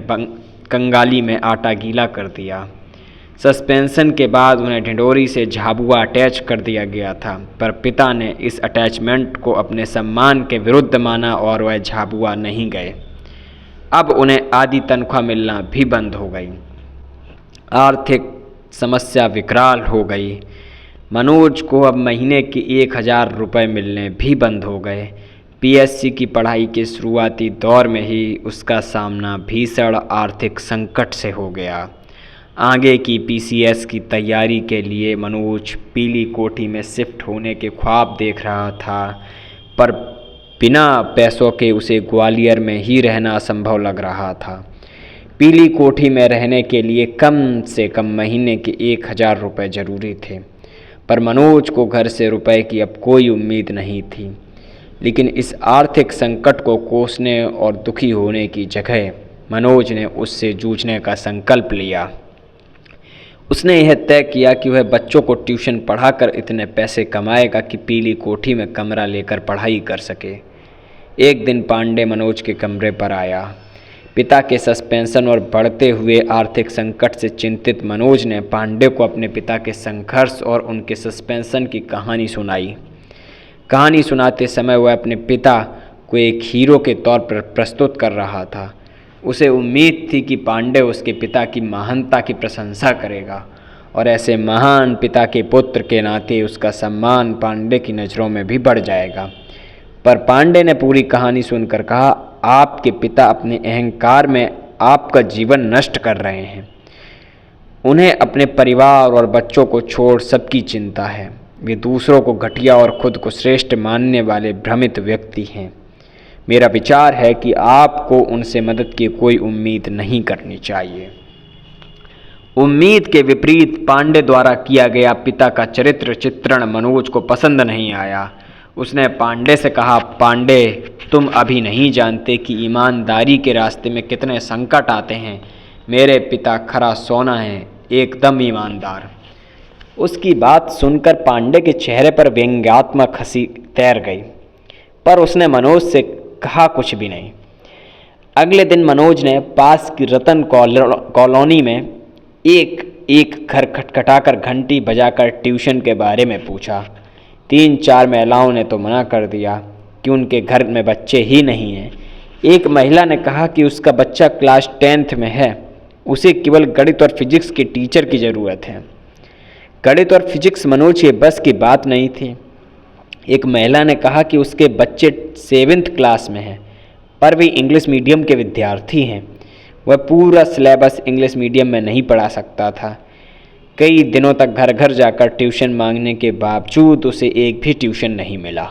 कंगाली में आटा गीला कर दिया। सस्पेंशन के बाद उन्हें ढिंढोरी से झाबुआ अटैच कर दिया गया था, पर पिता ने इस अटैचमेंट को अपने सम्मान के विरुद्ध माना और वह झाबुआ नहीं गए। अब उन्हें आधी तनख्वाह मिलना भी बंद हो गई। आर्थिक समस्या विकराल हो गई। मनोज को अब महीने के 1000 रुपये मिलने भी बंद हो गए। पीएससी की पढ़ाई के शुरुआती दौर में ही उसका सामना भीषण आर्थिक संकट से हो गया। आगे की पीसीएस की तैयारी के लिए मनोज पीली कोठी में शिफ्ट होने के ख्वाब देख रहा था, पर बिना पैसों के उसे ग्वालियर में ही रहना असंभव लग रहा था। पीली कोठी में रहने के लिए कम से कम महीने के 1000 रुपये ज़रूरी थे, पर मनोज को घर से रुपए की अब कोई उम्मीद नहीं थी। लेकिन इस आर्थिक संकट को कोसने और दुखी होने की जगह मनोज ने उससे जूझने का संकल्प लिया। उसने यह तय किया कि वह बच्चों को ट्यूशन पढ़ाकर इतने पैसे कमाएगा कि पीली कोठी में कमरा लेकर पढ़ाई कर सके। एक दिन पांडे मनोज के कमरे पर आया। पिता के सस्पेंशन और बढ़ते हुए आर्थिक संकट से चिंतित मनोज ने पांडे को अपने पिता के संघर्ष और उनके सस्पेंशन की कहानी सुनाई। कहानी सुनाते समय वह अपने पिता को एक हीरो के तौर पर प्रस्तुत कर रहा था। उसे उम्मीद थी कि पांडे उसके पिता की महानता की प्रशंसा करेगा और ऐसे महान पिता के पुत्र के नाते उसका सम्मान पांडे की नज़रों में भी बढ़ जाएगा। पर पांडे ने पूरी कहानी सुनकर कहा, आपके पिता अपने अहंकार में आपका जीवन नष्ट कर रहे हैं। उन्हें अपने परिवार और बच्चों को छोड़ सबकी चिंता है। वे दूसरों को घटिया और खुद को श्रेष्ठ मानने वाले भ्रमित व्यक्ति हैं। मेरा विचार है कि आपको उनसे मदद की कोई उम्मीद नहीं करनी चाहिए। उम्मीद के विपरीत पांडे द्वारा किया गया पिता का चरित्र चित्रण मनोज को पसंद नहीं आया। उसने पांडे से कहा, पांडे तुम अभी नहीं जानते कि ईमानदारी के रास्ते में कितने संकट आते हैं। मेरे पिता खरा सोना है, एकदम ईमानदार। उसकी बात सुनकर पांडे के चेहरे पर व्यंग्यात्मक हंसी तैर गई, पर उसने मनोज से कहा कुछ भी नहीं। अगले दिन मनोज ने पास की रतन कॉलोनी में एक घर खटखटाकर घंटी बजाकर ट्यूशन के बारे में पूछा। 3-4 महिलाओं ने तो मना कर दिया। कि उनके घर में बच्चे ही नहीं हैं। एक महिला ने कहा कि उसका बच्चा क्लास 10th में है, उसे केवल गणित और फिजिक्स के टीचर की ज़रूरत है। गणित और फिजिक्स मनोज के बस की बात नहीं थी। एक महिला ने कहा कि उसके बच्चे 7th क्लास में हैं, पर वे इंग्लिश मीडियम के विद्यार्थी हैं। वह पूरा सिलेबस इंग्लिश मीडियम में नहीं पढ़ा सकता था। कई दिनों तक घर घर जाकर ट्यूशन मांगने के बावजूद उसे एक भी ट्यूशन नहीं मिला।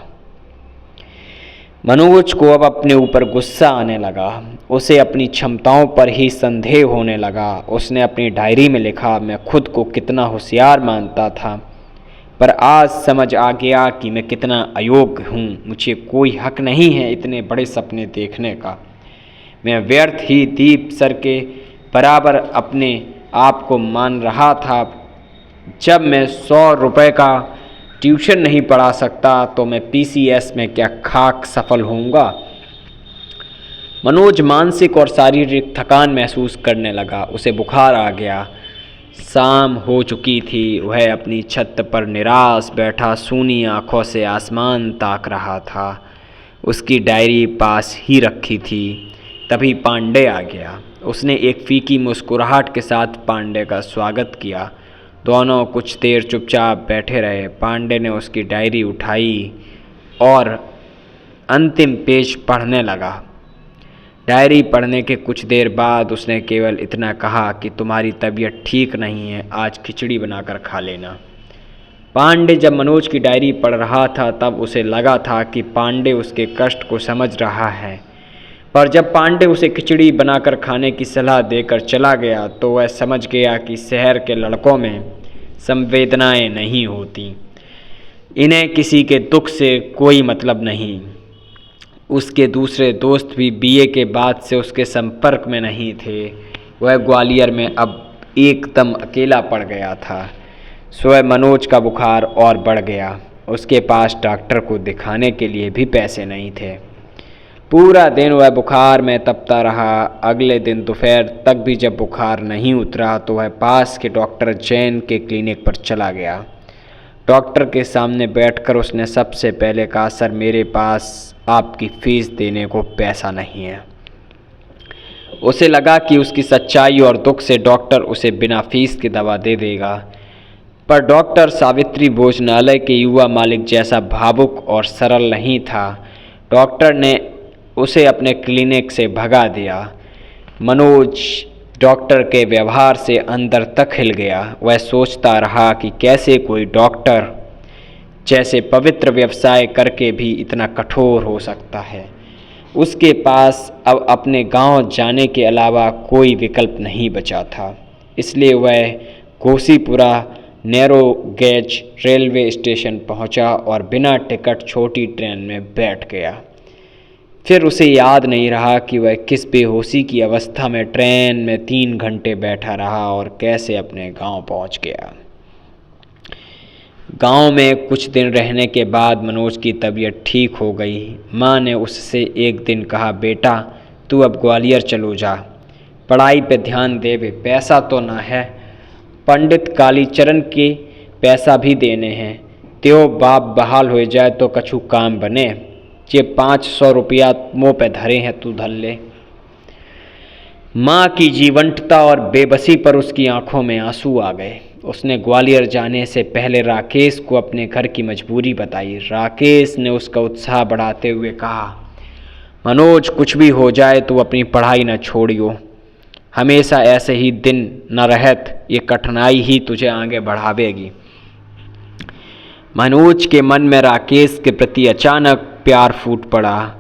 मनोज को अब अपने ऊपर गुस्सा आने लगा। उसे अपनी क्षमताओं पर ही संदेह होने लगा। उसने अपनी डायरी में लिखा, मैं खुद को कितना होशियार मानता था, पर आज समझ आ गया कि मैं कितना अयोग्य हूँ। मुझे कोई हक नहीं है इतने बड़े सपने देखने का। मैं व्यर्थ ही दीप सर के बराबर अपने आप को मान रहा था। जब मैं 100 रुपये का ट्यूशन नहीं पढ़ा सकता तो मैं PCS में क्या खाक सफल होऊंगा। मनोज मानसिक और शारीरिक थकान महसूस करने लगा। उसे बुखार आ गया। शाम हो चुकी थी। वह अपनी छत पर निराश बैठा सूनी आंखों से आसमान ताक रहा था। उसकी डायरी पास ही रखी थी। तभी पांडे आ गया। उसने एक फीकी मुस्कुराहट के साथ पांडे का स्वागत किया। दोनों कुछ देर चुपचाप बैठे रहे। पांडे ने उसकी डायरी उठाई और अंतिम पेज पढ़ने लगा। डायरी पढ़ने के कुछ देर बाद उसने केवल इतना कहा कि तुम्हारी तबीयत ठीक नहीं है, आज खिचड़ी बनाकर खा लेना। पांडे जब मनोज की डायरी पढ़ रहा था तब उसे लगा था कि पांडे उसके कष्ट को समझ रहा है, पर जब पांडे उसे खिचड़ी बनाकर खाने की सलाह देकर चला गया तो वह समझ गया कि शहर के लड़कों में संवेदनाएं नहीं होती। इन्हें किसी के दुख से कोई मतलब नहीं। उसके दूसरे दोस्त भी BA के बाद से उसके संपर्क में नहीं थे। वह ग्वालियर में अब एकदम अकेला पड़ गया था। स्वयं मनोज का बुखार और बढ़ गया। उसके पास डॉक्टर को दिखाने के लिए भी पैसे नहीं थे। पूरा दिन वह बुखार में तपता रहा। अगले दिन दोपहर तक भी जब बुखार नहीं उतरा तो वह पास के डॉक्टर जैन के क्लिनिक पर चला गया। डॉक्टर के सामने बैठकर उसने सबसे पहले कहा, सर मेरे पास आपकी फ़ीस देने को पैसा नहीं है। उसे लगा कि उसकी सच्चाई और दुख से डॉक्टर उसे बिना फीस के दवा दे देगा, पर डॉक्टर सावित्री भोजनालय के युवा मालिक जैसा भावुक और सरल नहीं था। डॉक्टर ने उसे अपने क्लिनिक से भगा दिया। मनोज डॉक्टर के व्यवहार से अंदर तक हिल गया। वह सोचता रहा कि कैसे कोई डॉक्टर जैसे पवित्र व्यवसाय करके भी इतना कठोर हो सकता है। उसके पास अब अपने गांव जाने के अलावा कोई विकल्प नहीं बचा था। इसलिए वह Ghosipura narrow gauge railway station पहुंचा और बिना टिकट छोटी ट्रेन में बैठ गया। फिर उसे याद नहीं रहा कि वह किस बेहोशी की अवस्था में ट्रेन में 3 घंटे बैठा रहा और कैसे अपने गांव पहुंच गया। गांव में कुछ दिन रहने के बाद मनोज की तबीयत ठीक हो गई। माँ ने उससे एक दिन कहा, बेटा तू अब ग्वालियर चलो जा, पढ़ाई पे ध्यान दे। पैसा तो ना है, पंडित कालीचरण के पैसा भी देने हैं। त्यो बाप बहाल हो जाए तो कछु काम बने। ये 500 रुपया मुँह पे धरे हैं, तू धर ले। माँ की जीवंतता और बेबसी पर उसकी आंखों में आंसू आ गए। उसने ग्वालियर जाने से पहले राकेश को अपने घर की मजबूरी बताई। राकेश ने उसका उत्साह बढ़ाते हुए कहा, मनोज कुछ भी हो जाए तो अपनी पढ़ाई न छोड़ियो। हमेशा ऐसे ही दिन न रहत, ये कठिनाई ही तुझे आगे बढ़ावेगी। मनोज के मन में राकेश के प्रति अचानक प्यार फूट पड़ा।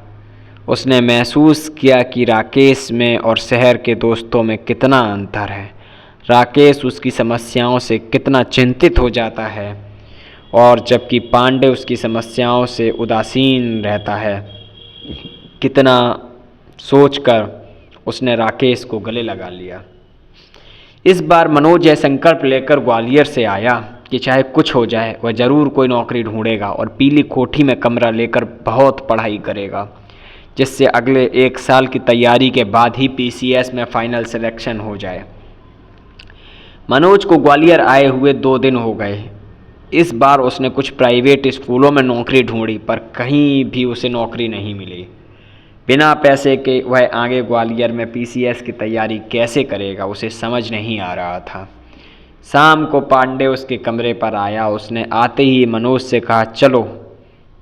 उसने महसूस किया कि राकेश में और शहर के दोस्तों में कितना अंतर है। राकेश उसकी समस्याओं से कितना चिंतित हो जाता है और जबकि पांडे उसकी समस्याओं से उदासीन रहता है। कितना सोचकर उसने राकेश को गले लगा लिया। इस बार मनोज यह संकल्प लेकर ग्वालियर से आया कि चाहे कुछ हो जाए वह ज़रूर कोई नौकरी ढूंढेगा और पीली कोठी में कमरा लेकर बहुत पढ़ाई करेगा, जिससे अगले 1 साल की तैयारी के बाद ही PCS में फाइनल सिलेक्शन हो जाए। मनोज को ग्वालियर आए हुए 2 दिन हो गए। इस बार उसने कुछ प्राइवेट स्कूलों में नौकरी ढूंढी पर कहीं भी उसे नौकरी नहीं मिली। बिना पैसे के वह आगे ग्वालियर में पीसीएस की तैयारी कैसे करेगा, उसे समझ नहीं आ रहा था। शाम को पांडे उसके कमरे पर आया। उसने आते ही मनोज से कहा, चलो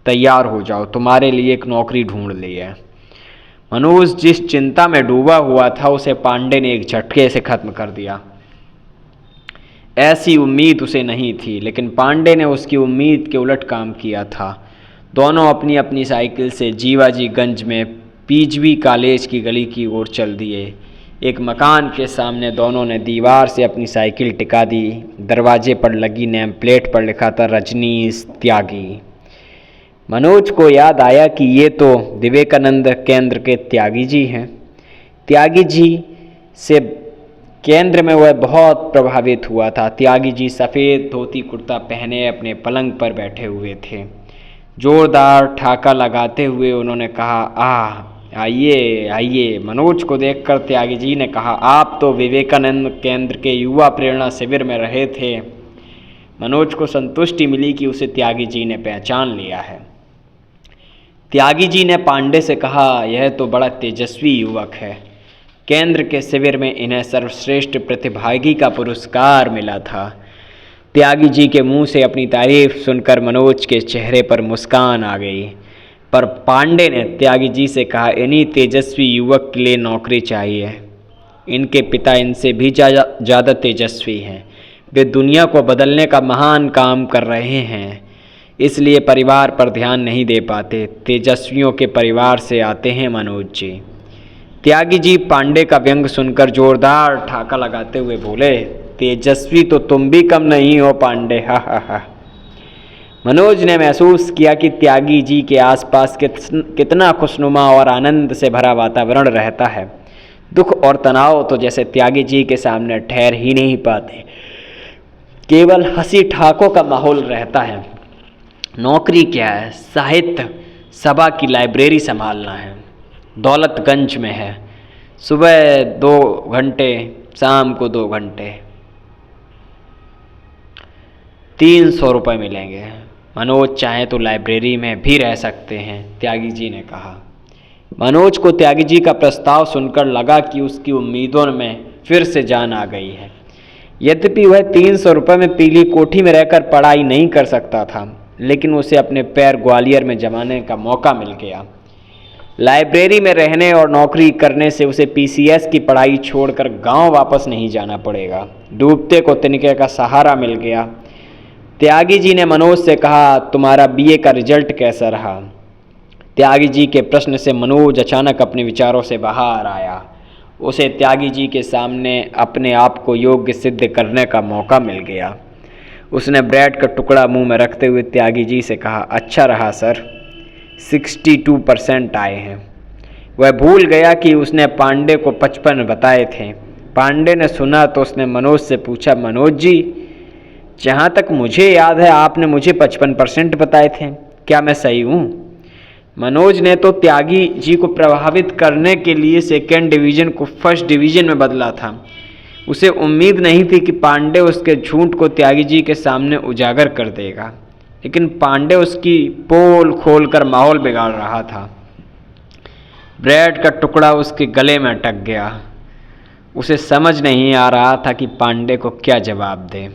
तैयार हो जाओ, तुम्हारे लिए एक नौकरी ढूंढ ली है। मनोज जिस चिंता में डूबा हुआ था उसे पांडे ने एक झटके से खत्म कर दिया। ऐसी उम्मीद उसे नहीं थी, लेकिन पांडे ने उसकी उम्मीद के उलट काम किया था। दोनों अपनी अपनी साइकिल से जीवाजीगंज में पीजवी कॉलेज की गली की ओर चल दिए। एक मकान के सामने दोनों ने दीवार से अपनी साइकिल टिका दी। दरवाजे पर लगी नेम प्लेट पर लिखा था रजनीश त्यागी। मनोज को याद आया कि ये तो विवेकानंद केंद्र के त्यागी जी हैं। त्यागी जी से केंद्र में वह बहुत प्रभावित हुआ था। त्यागी जी सफ़ेद धोती कुर्ता पहने अपने पलंग पर बैठे हुए थे। जोरदार ठाका लगाते हुए उन्होंने कहा, आइए आइए। मनोज को देखकर त्यागी जी ने कहा, आप तो विवेकानंद केंद्र के युवा प्रेरणा शिविर में रहे थे। मनोज को संतुष्टि मिली कि उसे त्यागी जी ने पहचान लिया है। त्यागी जी ने पांडे से कहा, यह तो बड़ा तेजस्वी युवक है। केंद्र के शिविर में इन्हें सर्वश्रेष्ठ प्रतिभागी का पुरस्कार मिला था। त्यागी जी के मुंह से अपनी तारीफ सुनकर मनोज के चेहरे पर मुस्कान आ गई। पर पांडे ने त्यागी जी से कहा, इन्हीं तेजस्वी युवक के लिए नौकरी चाहिए। इनके पिता इनसे भी ज़्यादा तेजस्वी हैं। वे दुनिया को बदलने का महान काम कर रहे हैं, इसलिए परिवार पर ध्यान नहीं दे पाते। तेजस्वियों के परिवार से आते हैं मनोज जी। त्यागी जी पांडे का व्यंग सुनकर जोरदार ठाका लगाते हुए बोले, तेजस्वी तो तुम भी कम नहीं हो पांडे, हा हा हा। मनोज ने महसूस किया कि त्यागी जी के आसपास कितना खुशनुमा और आनंद से भरा वातावरण रहता है। दुख और तनाव तो जैसे त्यागी जी के सामने ठहर ही नहीं पाते, केवल हंसी ठाकों का माहौल रहता है। नौकरी क्या है, साहित्य सभा की लाइब्रेरी संभालना है, दौलतगंज में है। सुबह 2 घंटे, शाम को 2 घंटे, 300 रुपये मिलेंगे। मनोज चाहे तो लाइब्रेरी में भी रह सकते हैं, त्यागी जी ने कहा। मनोज को त्यागी जी का प्रस्ताव सुनकर लगा कि उसकी उम्मीदों में फिर से जान आ गई है। यद्यपि वह 300 रुपये में पीली कोठी में रहकर पढ़ाई नहीं कर सकता था, लेकिन उसे अपने पैर ग्वालियर में जमाने का मौका मिल गया। लाइब्रेरी में रहने और नौकरी करने से उसे पीसीएस की पढ़ाई छोड़कर गांव वापस नहीं जाना पड़ेगा। डूबते को तिनके का सहारा मिल गया। त्यागी जी ने मनोज से कहा, तुम्हारा बीए का रिजल्ट कैसा रहा? त्यागी जी के प्रश्न से मनोज अचानक अपने विचारों से बाहर आया। उसे त्यागी जी के सामने अपने आप को योग्य सिद्ध करने का मौका मिल गया। उसने ब्रेड का टुकड़ा मुंह में रखते हुए त्यागी जी से कहा, अच्छा रहा सर, 62% आए हैं। वह भूल गया कि उसने पांडे को 55 बताए थे। पांडे ने सुना तो उसने मनोज से पूछा, मनोज जी, जहाँ तक मुझे याद है आपने मुझे 55% बताए थे, क्या मैं सही हूँ? मनोज ने तो त्यागी जी को प्रभावित करने के लिए 2nd डिवीज़न को 1st डिवीज़न में बदला था। उसे उम्मीद नहीं थी कि पांडे उसके झूठ को त्यागी जी के सामने उजागर कर देगा, लेकिन पांडे उसकी पोल खोलकर माहौल बिगाड़ रहा था। ब्रेड का टुकड़ा उसके गले में अटक गया। उसे समझ नहीं आ रहा था कि पांडे को क्या जवाब दे,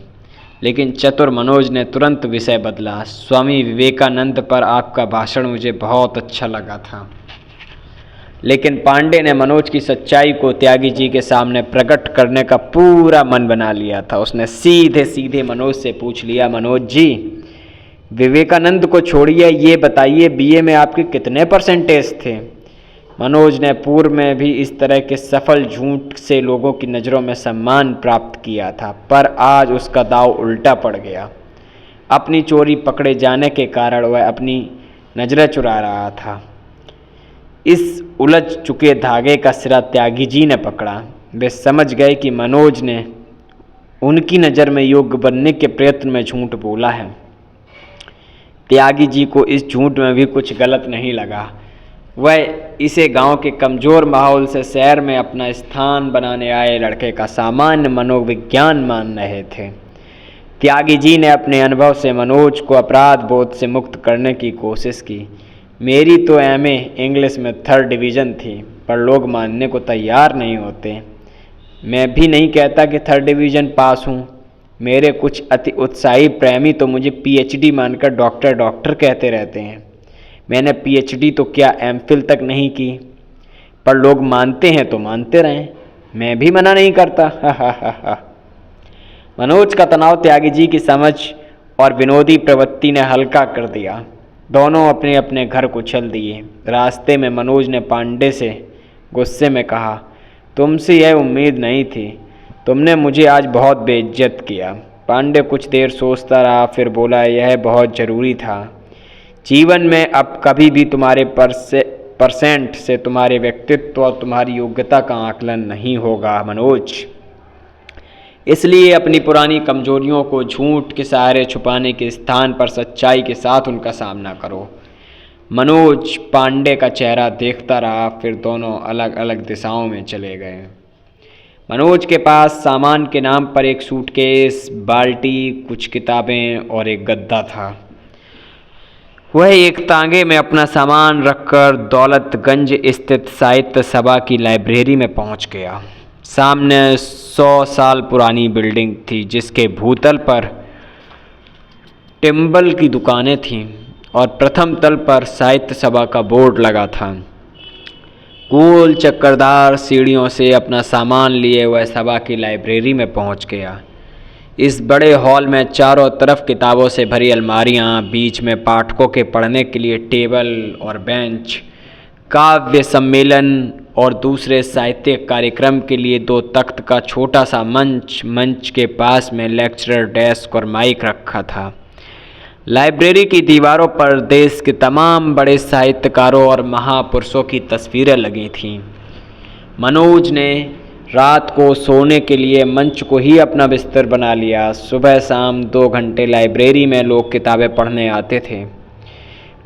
लेकिन चतुर मनोज ने तुरंत विषय बदला। स्वामी विवेकानंद पर आपका भाषण मुझे बहुत अच्छा लगा था। लेकिन पांडे ने मनोज की सच्चाई को त्यागी जी के सामने प्रकट करने का पूरा मन बना लिया था। उसने सीधे सीधे मनोज से पूछ लिया, मनोज जी, विवेकानंद को छोड़िए, ये बताइए बीए में आपके कितने परसेंटेज थे? मनोज ने पूर्व में भी इस तरह के सफल झूठ से लोगों की नज़रों में सम्मान प्राप्त किया था, पर आज उसका दांव उल्टा पड़ गया। अपनी चोरी पकड़े जाने के कारण वह अपनी नज़रें चुरा रहा था। इस उलझ चुके धागे का सिरा त्यागी जी ने पकड़ा। वे समझ गए कि मनोज ने उनकी नज़र में योग्य बनने के प्रयत्न में झूठ बोला है। त्यागी जी को इस झूठ में भी कुछ गलत नहीं लगा। वह इसे गांव के कमज़ोर माहौल से शहर में अपना स्थान बनाने आए लड़के का सामान्य मनोविज्ञान मान रहे थे। त्यागी जी ने अपने अनुभव से मनोज को अपराध बोध से मुक्त करने की कोशिश की। मेरी तो एमए इंग्लिश में 3rd डिवीज़न थी, पर लोग मानने को तैयार नहीं होते। मैं भी नहीं कहता कि 3rd डिवीज़न पास हूँ। मेरे कुछ अति उत्साही प्रेमी तो मुझे पीएचडी मानकर डॉक्टर डॉक्टर कहते रहते हैं। मैंने पीएचडी तो क्या एमफिल तक नहीं की, पर लोग मानते हैं तो मानते रहें, मैं भी मना नहीं करता। हा। मनोज का तनाव त्यागी जी की समझ और विनोदी प्रवृत्ति ने हल्का कर दिया। दोनों अपने अपने घर को चल दिए। रास्ते में मनोज ने पांडे से गुस्से में कहा, तुमसे यह उम्मीद नहीं थी, तुमने मुझे आज बहुत बेइज्जत किया। पांडे कुछ देर सोचता रहा, फिर बोला, यह बहुत ज़रूरी था। जीवन में अब कभी भी तुम्हारे परसेंट से तुम्हारे व्यक्तित्व और तुम्हारी योग्यता का आकलन नहीं होगा मनोज। इसलिए अपनी पुरानी कमजोरियों को झूठ के सहारे छुपाने के स्थान पर सच्चाई के साथ उनका सामना करो। मनोज पांडे का चेहरा देखता रहा, फिर दोनों अलग अलग दिशाओं में चले गए। मनोज के पास सामान के नाम पर एक सूटकेस, बाल्टी, कुछ किताबें और एक गद्दा था। वह एक तांगे में अपना सामान रखकर दौलतगंज स्थित साहित्य सभा की लाइब्रेरी में पहुंच गया। सामने 100 साल पुरानी बिल्डिंग थी, जिसके भूतल पर टिम्बल की दुकानें थीं और प्रथम तल पर साहित्य सभा का बोर्ड लगा था। गोल चक्करदार सीढ़ियों से अपना सामान लिए वह सभा की लाइब्रेरी में पहुंच गया। इस बड़े हॉल में चारों तरफ किताबों से भरी अलमारियां, बीच में पाठकों के पढ़ने के लिए टेबल और बेंच, काव्य सम्मेलन और दूसरे साहित्यिक कार्यक्रम के लिए 2 तख्त का छोटा सा मंच के पास में लेक्चरर डेस्क और माइक रखा था। लाइब्रेरी की दीवारों पर देश के तमाम बड़े साहित्यकारों और महापुरुषों की तस्वीरें लगी थीं। मनोज ने रात को सोने के लिए मंच को ही अपना बिस्तर बना लिया। सुबह शाम 2 घंटे लाइब्रेरी में लोग किताबें पढ़ने आते थे।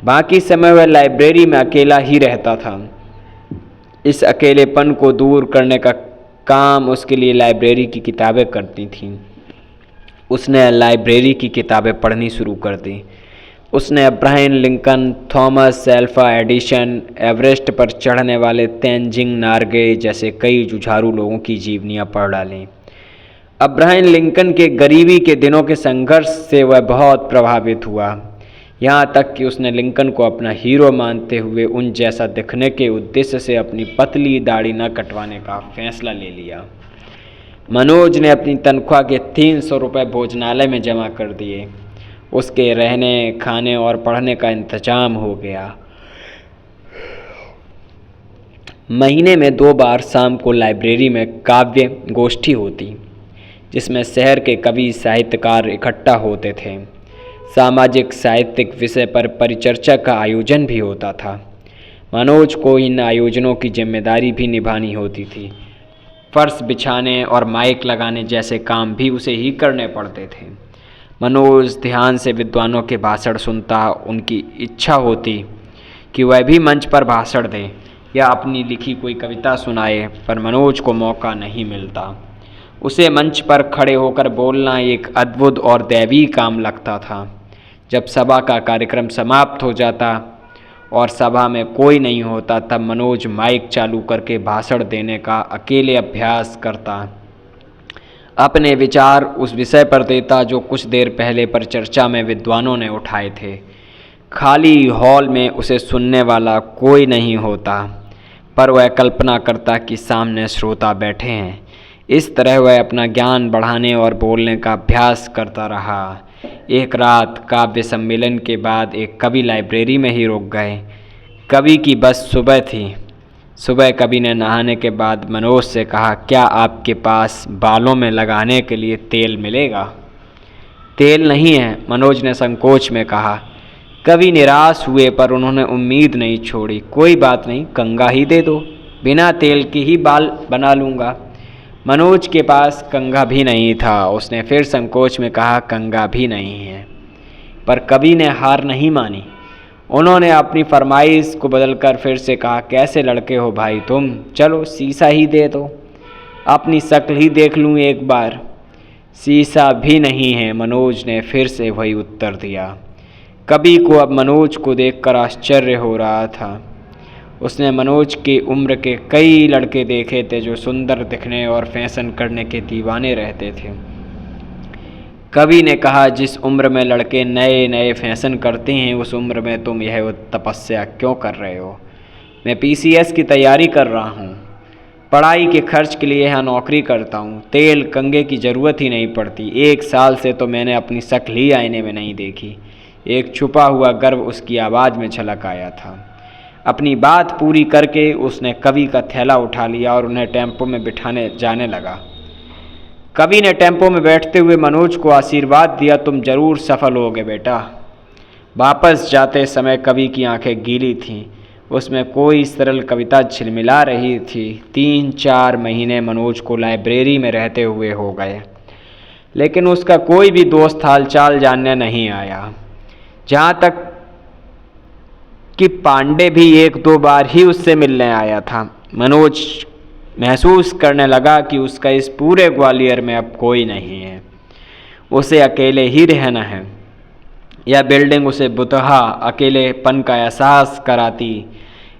बाकी समय वह लाइब्रेरी में अकेला ही रहता था। इस अकेलेपन को दूर करने का काम उसके लिए लाइब्रेरी की किताबें करती थीं। उसने लाइब्रेरी की किताबें पढ़नी शुरू कर दी। उसने Abraham Lincoln, Thomas Alva Edison, Everest पर चढ़ने वाले तेनजिंग नार्गे जैसे कई जुझारू लोगों की जीवनियाँ पढ़ डालीं। अब्राहम लिंकन के गरीबी के दिनों के संघर्ष से वह बहुत प्रभावित हुआ, यहाँ तक कि उसने लिंकन को अपना हीरो मानते हुए उन जैसा दिखने के उद्देश्य से अपनी पतली दाढ़ी न कटवाने का फैसला ले लिया। मनोज ने अपनी तनख्वाह के 300 रुपये भोजनालय में जमा कर दिए। उसके रहने, खाने और पढ़ने का इंतजाम हो गया। महीने में 2 बार शाम को लाइब्रेरी में काव्य गोष्ठी होती, जिसमें शहर के कवि साहित्यकार इकट्ठा होते थे। सामाजिक साहित्यिक विषय पर परिचर्चा का आयोजन भी होता था। मनोज को इन आयोजनों की जिम्मेदारी भी निभानी होती थी। फर्श बिछाने और माइक लगाने जैसे काम भी उसे ही करने पड़ते थे। मनोज ध्यान से विद्वानों के भाषण सुनता। उनकी इच्छा होती कि वह भी मंच पर भाषण दे या अपनी लिखी कोई कविता सुनाए, पर मनोज को मौका नहीं मिलता। उसे मंच पर खड़े होकर बोलना एक अद्भुत और दैवी काम लगता था। जब सभा का कार्यक्रम समाप्त हो जाता और सभा में कोई नहीं होता, तब मनोज माइक चालू करके भाषण देने का अकेले अभ्यास करता। अपने विचार उस विषय पर देता जो कुछ देर पहले परिचर्चा में विद्वानों ने उठाए थे। खाली हॉल में उसे सुनने वाला कोई नहीं होता, पर वह कल्पना करता कि सामने श्रोता बैठे हैं। इस तरह वह अपना ज्ञान बढ़ाने और बोलने का अभ्यास करता रहा। एक रात काव्य सम्मेलन के बाद एक कवि लाइब्रेरी में ही रुक गए। कवि की बस सुबह थी। सुबह कवि ने नहाने के बाद मनोज से कहा, क्या आपके पास बालों में लगाने के लिए तेल मिलेगा? तेल नहीं है, मनोज ने संकोच में कहा। कवि निराश हुए, पर उन्होंने उम्मीद नहीं छोड़ी। कोई बात नहीं, कंघा ही दे दो, बिना तेल के ही बाल बना लूँगा। मनोज के पास कंघा भी नहीं था। उसने फिर संकोच में कहा, कंघा भी नहीं है। पर कवि ने हार नहीं मानी। उन्होंने अपनी फरमाइश को बदलकर फिर से कहा, कैसे लड़के हो भाई तुम, चलो शीशा ही दे दो, अपनी शक्ल ही देख लूँ एक बार। शीशा भी नहीं है, मनोज ने फिर से वही उत्तर दिया। कवि को अब मनोज को देखकर आश्चर्य हो रहा था। उसने मनोज की उम्र के कई लड़के देखे थे जो सुंदर दिखने और फैशन करने के दीवाने रहते थे। कवि ने कहा, जिस उम्र में लड़के नए नए फैशन करते हैं उस उम्र में तुम यह तपस्या क्यों कर रहे हो? मैं PCS की तैयारी कर रहा हूँ, पढ़ाई के खर्च के लिए यहाँ नौकरी करता हूँ, तेल कंघे की ज़रूरत ही नहीं पड़ती। 1 साल से तो मैंने अपनी शक्ल ही आईने में नहीं देखी। एक छुपा हुआ गर्व उसकी आवाज़ में झलक आया था। अपनी बात पूरी करके उसने कवि का थैला उठा लिया और उन्हें टेम्पो में बिठाने जाने लगा। कवि ने टेम्पो में बैठते हुए मनोज को आशीर्वाद दिया, तुम जरूर सफल होगे बेटा। वापस जाते समय कवि की आंखें गीली थीं, उसमें कोई सरल कविता झिलमिला रही थी। 3-4 महीने मनोज को लाइब्रेरी में रहते हुए हो गए, लेकिन उसका कोई भी दोस्त हालचाल जानने नहीं आया। जहाँ तक कि पांडे भी 1-2 बार ही उससे मिलने आया था। मनोज महसूस करने लगा कि उसका इस पूरे ग्वालियर में अब कोई नहीं है। उसे अकेले ही रहना है। यह बिल्डिंग उसे बुतहा अकेलेपन का एहसास कराती।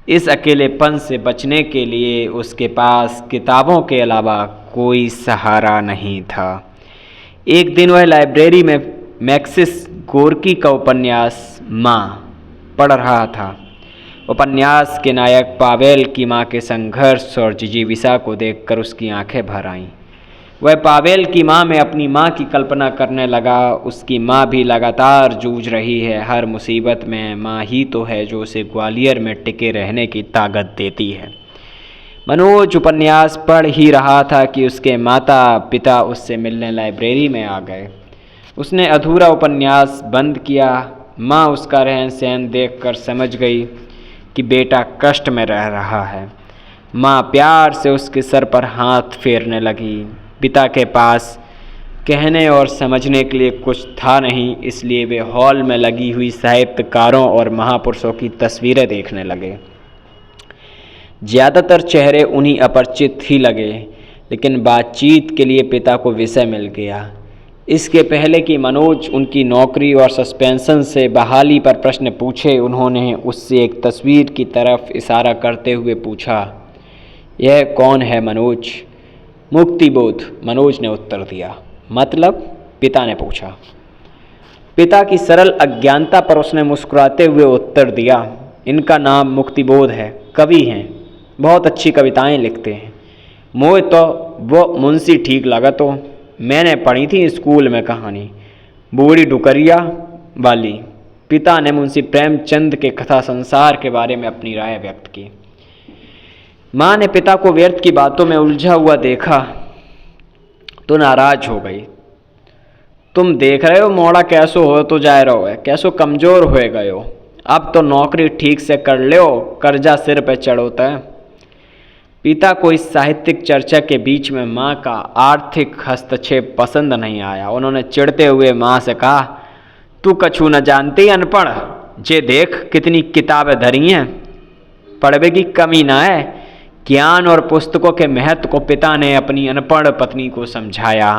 इस अकेलेपन से बचने के लिए उसके पास किताबों के अलावा कोई सहारा नहीं था। एक दिन वह लाइब्रेरी में मैक्सिस गोर्की का उपन्यास माँ पढ़ रहा था। उपन्यास के नायक पावेल की माँ के संघर्ष और जिजीविषा को देखकर उसकी आंखें भर आईं। वह पावेल की माँ में अपनी माँ की कल्पना करने लगा। उसकी माँ भी लगातार जूझ रही है। हर मुसीबत में माँ ही तो है जो उसे ग्वालियर में टिके रहने की ताकत देती है। मनोज उपन्यास पढ़ ही रहा था कि उसके माता पिता उससे मिलने लाइब्रेरी में आ गए। उसने अधूरा उपन्यास बंद किया। माँ उसका रहन सहन देखकर समझ गई कि बेटा कष्ट में रह रहा है। माँ प्यार से उसके सर पर हाथ फेरने लगी। पिता के पास कहने और समझने के लिए कुछ था नहीं, इसलिए वे हॉल में लगी हुई साहित्यकारों और महापुरुषों की तस्वीरें देखने लगे। ज़्यादातर चेहरे उन्हीं अपरिचित ही लगे, लेकिन बातचीत के लिए पिता को विषय मिल गया। इसके पहले कि मनोज उनकी नौकरी और सस्पेंशन से बहाली पर प्रश्न पूछे, उन्होंने उससे एक तस्वीर की तरफ इशारा करते हुए पूछा, यह कौन है मनोज? मुक्तिबोध, मनोज ने उत्तर दिया। मतलब? पिता ने पूछा। पिता की सरल अज्ञानता पर उसने मुस्कुराते हुए उत्तर दिया, इनका नाम मुक्तिबोध है, कवि हैं, बहुत अच्छी कविताएं लिखते हैं। मोए तो वो मुंशी ठीक लगा, तो मैंने पढ़ी थी स्कूल में कहानी, बूढ़ी डुकरिया वाली। पिता ने मुंशी प्रेमचंद के कथा संसार के बारे में अपनी राय व्यक्त की। माँ ने पिता को व्यर्थ की बातों में उलझा हुआ देखा तो नाराज हो गई। तुम देख रहे हो मोड़ा कैसो हो तो जा रहो है, कैसो कमजोर हो गए हो। अब तो नौकरी ठीक से कर लो, कर्जा सिर पे चढ़ोता है। पिता को इस साहित्यिक चर्चा के बीच में माँ का आर्थिक हस्तक्षेप पसंद नहीं आया। उन्होंने चिढ़ते हुए माँ से कहा, तू कछु न जानती अनपढ़, जे देख कितनी किताबें धरी हैं, पढ़वे की कमी ना है। ज्ञान और पुस्तकों के महत्व को पिता ने अपनी अनपढ़ पत्नी को समझाया।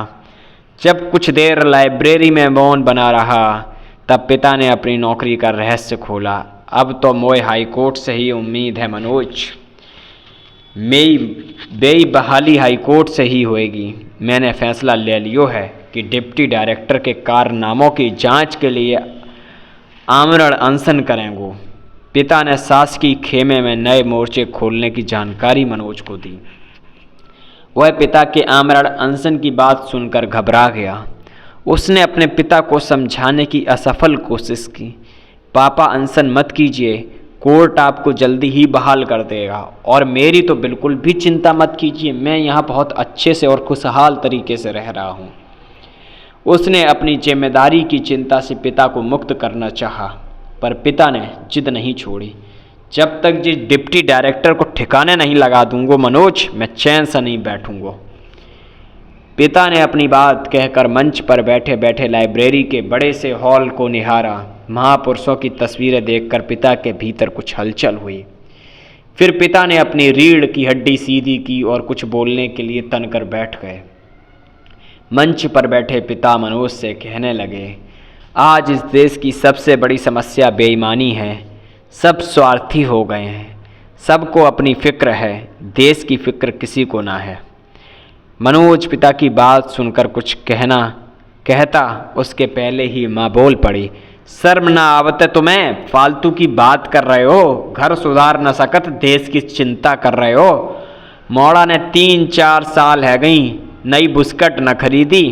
जब कुछ देर लाइब्रेरी में मौन बना रहा, तब पिता ने अपनी नौकरी का रहस्य खोला। अब तो मोए हाईकोर्ट से ही उम्मीद है मनोज, मेरी बहाली हाईकोर्ट से ही होएगी। मैंने फैसला ले लियो है कि डिप्टी डायरेक्टर के कारनामों की जांच के लिए आमरण अनशन करेंगे। पिता ने शासकीय खेमे में नए मोर्चे खोलने की जानकारी मनोज को दी। वह पिता के आमरण अनशन की बात सुनकर घबरा गया। उसने अपने पिता को समझाने की असफल कोशिश की। पापा अनशन मत कीजिए, कोर्ट आपको जल्दी ही बहाल कर देगा, और मेरी तो बिल्कुल भी चिंता मत कीजिए, मैं यहाँ बहुत अच्छे से और खुशहाल तरीके से रह रहा हूँ। उसने अपनी जिम्मेदारी की चिंता से पिता को मुक्त करना चाहा, पर पिता ने जिद नहीं छोड़ी। जब तक जिस डिप्टी डायरेक्टर को ठिकाने नहीं लगा दूंगा मनोज, मैं चैन से नहीं बैठूंगा। पिता ने अपनी बात कहकर मंच पर बैठे बैठे लाइब्रेरी के बड़े से हॉल को निहारा। महापुरुषों की तस्वीरें देखकर पिता के भीतर कुछ हलचल हुई। फिर पिता ने अपनी रीढ़ की हड्डी सीधी की और कुछ बोलने के लिए तनकर बैठ गए। मंच पर बैठे पिता मनोज से कहने लगे, आज इस देश की सबसे बड़ी समस्या बेईमानी है। सब स्वार्थी हो गए हैं, सबको अपनी फिक्र है, देश की फिक्र किसी को ना है। मनोज पिता की बात सुनकर कुछ कहता उसके पहले ही माँ बोल पड़ी, शर्म ना आवत तुम्हें, फालतू की बात कर रहे हो, घर सुधार न सकत देश की चिंता कर रहे हो। मौड़ा ने 3-4 साल है गई नई बुस्कट न खरीदी,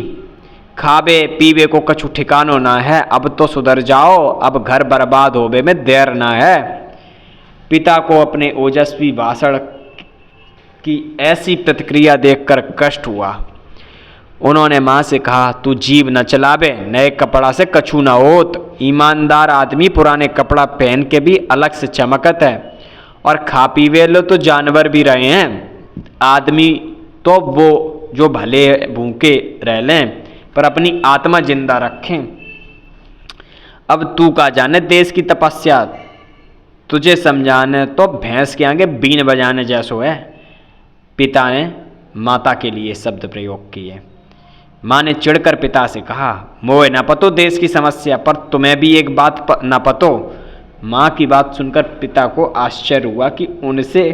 खावे पीवे को कछु ठिकानो ना है, अब तो सुधर जाओ, अब घर बर्बाद होवे में देर ना है। पिता को अपने ओजस्वी भाषण की ऐसी प्रतिक्रिया देखकर कष्ट हुआ। उन्होंने माँ से कहा, तू जीव न चलावे, नए कपड़ा से कछु न होत, ईमानदार आदमी पुराने कपड़ा पहन के भी अलग से चमकत है, और खा पीवे लो तो जानवर भी रहे हैं, आदमी तो वो जो भले भूखे रह लें पर अपनी आत्मा जिंदा रखें। अब तू का जाने देश की तपस्या, तुझे समझाने तो भैंस के आगे बीन बजाने जैसो है। पिता ने माता के लिए शब्द प्रयोग किए। माँ ने चिढ़कर पिता से कहा, मोए न पतो देश की समस्या, पर तुम्हें भी एक बात न पतो। माँ की बात सुनकर पिता को आश्चर्य हुआ कि उनसे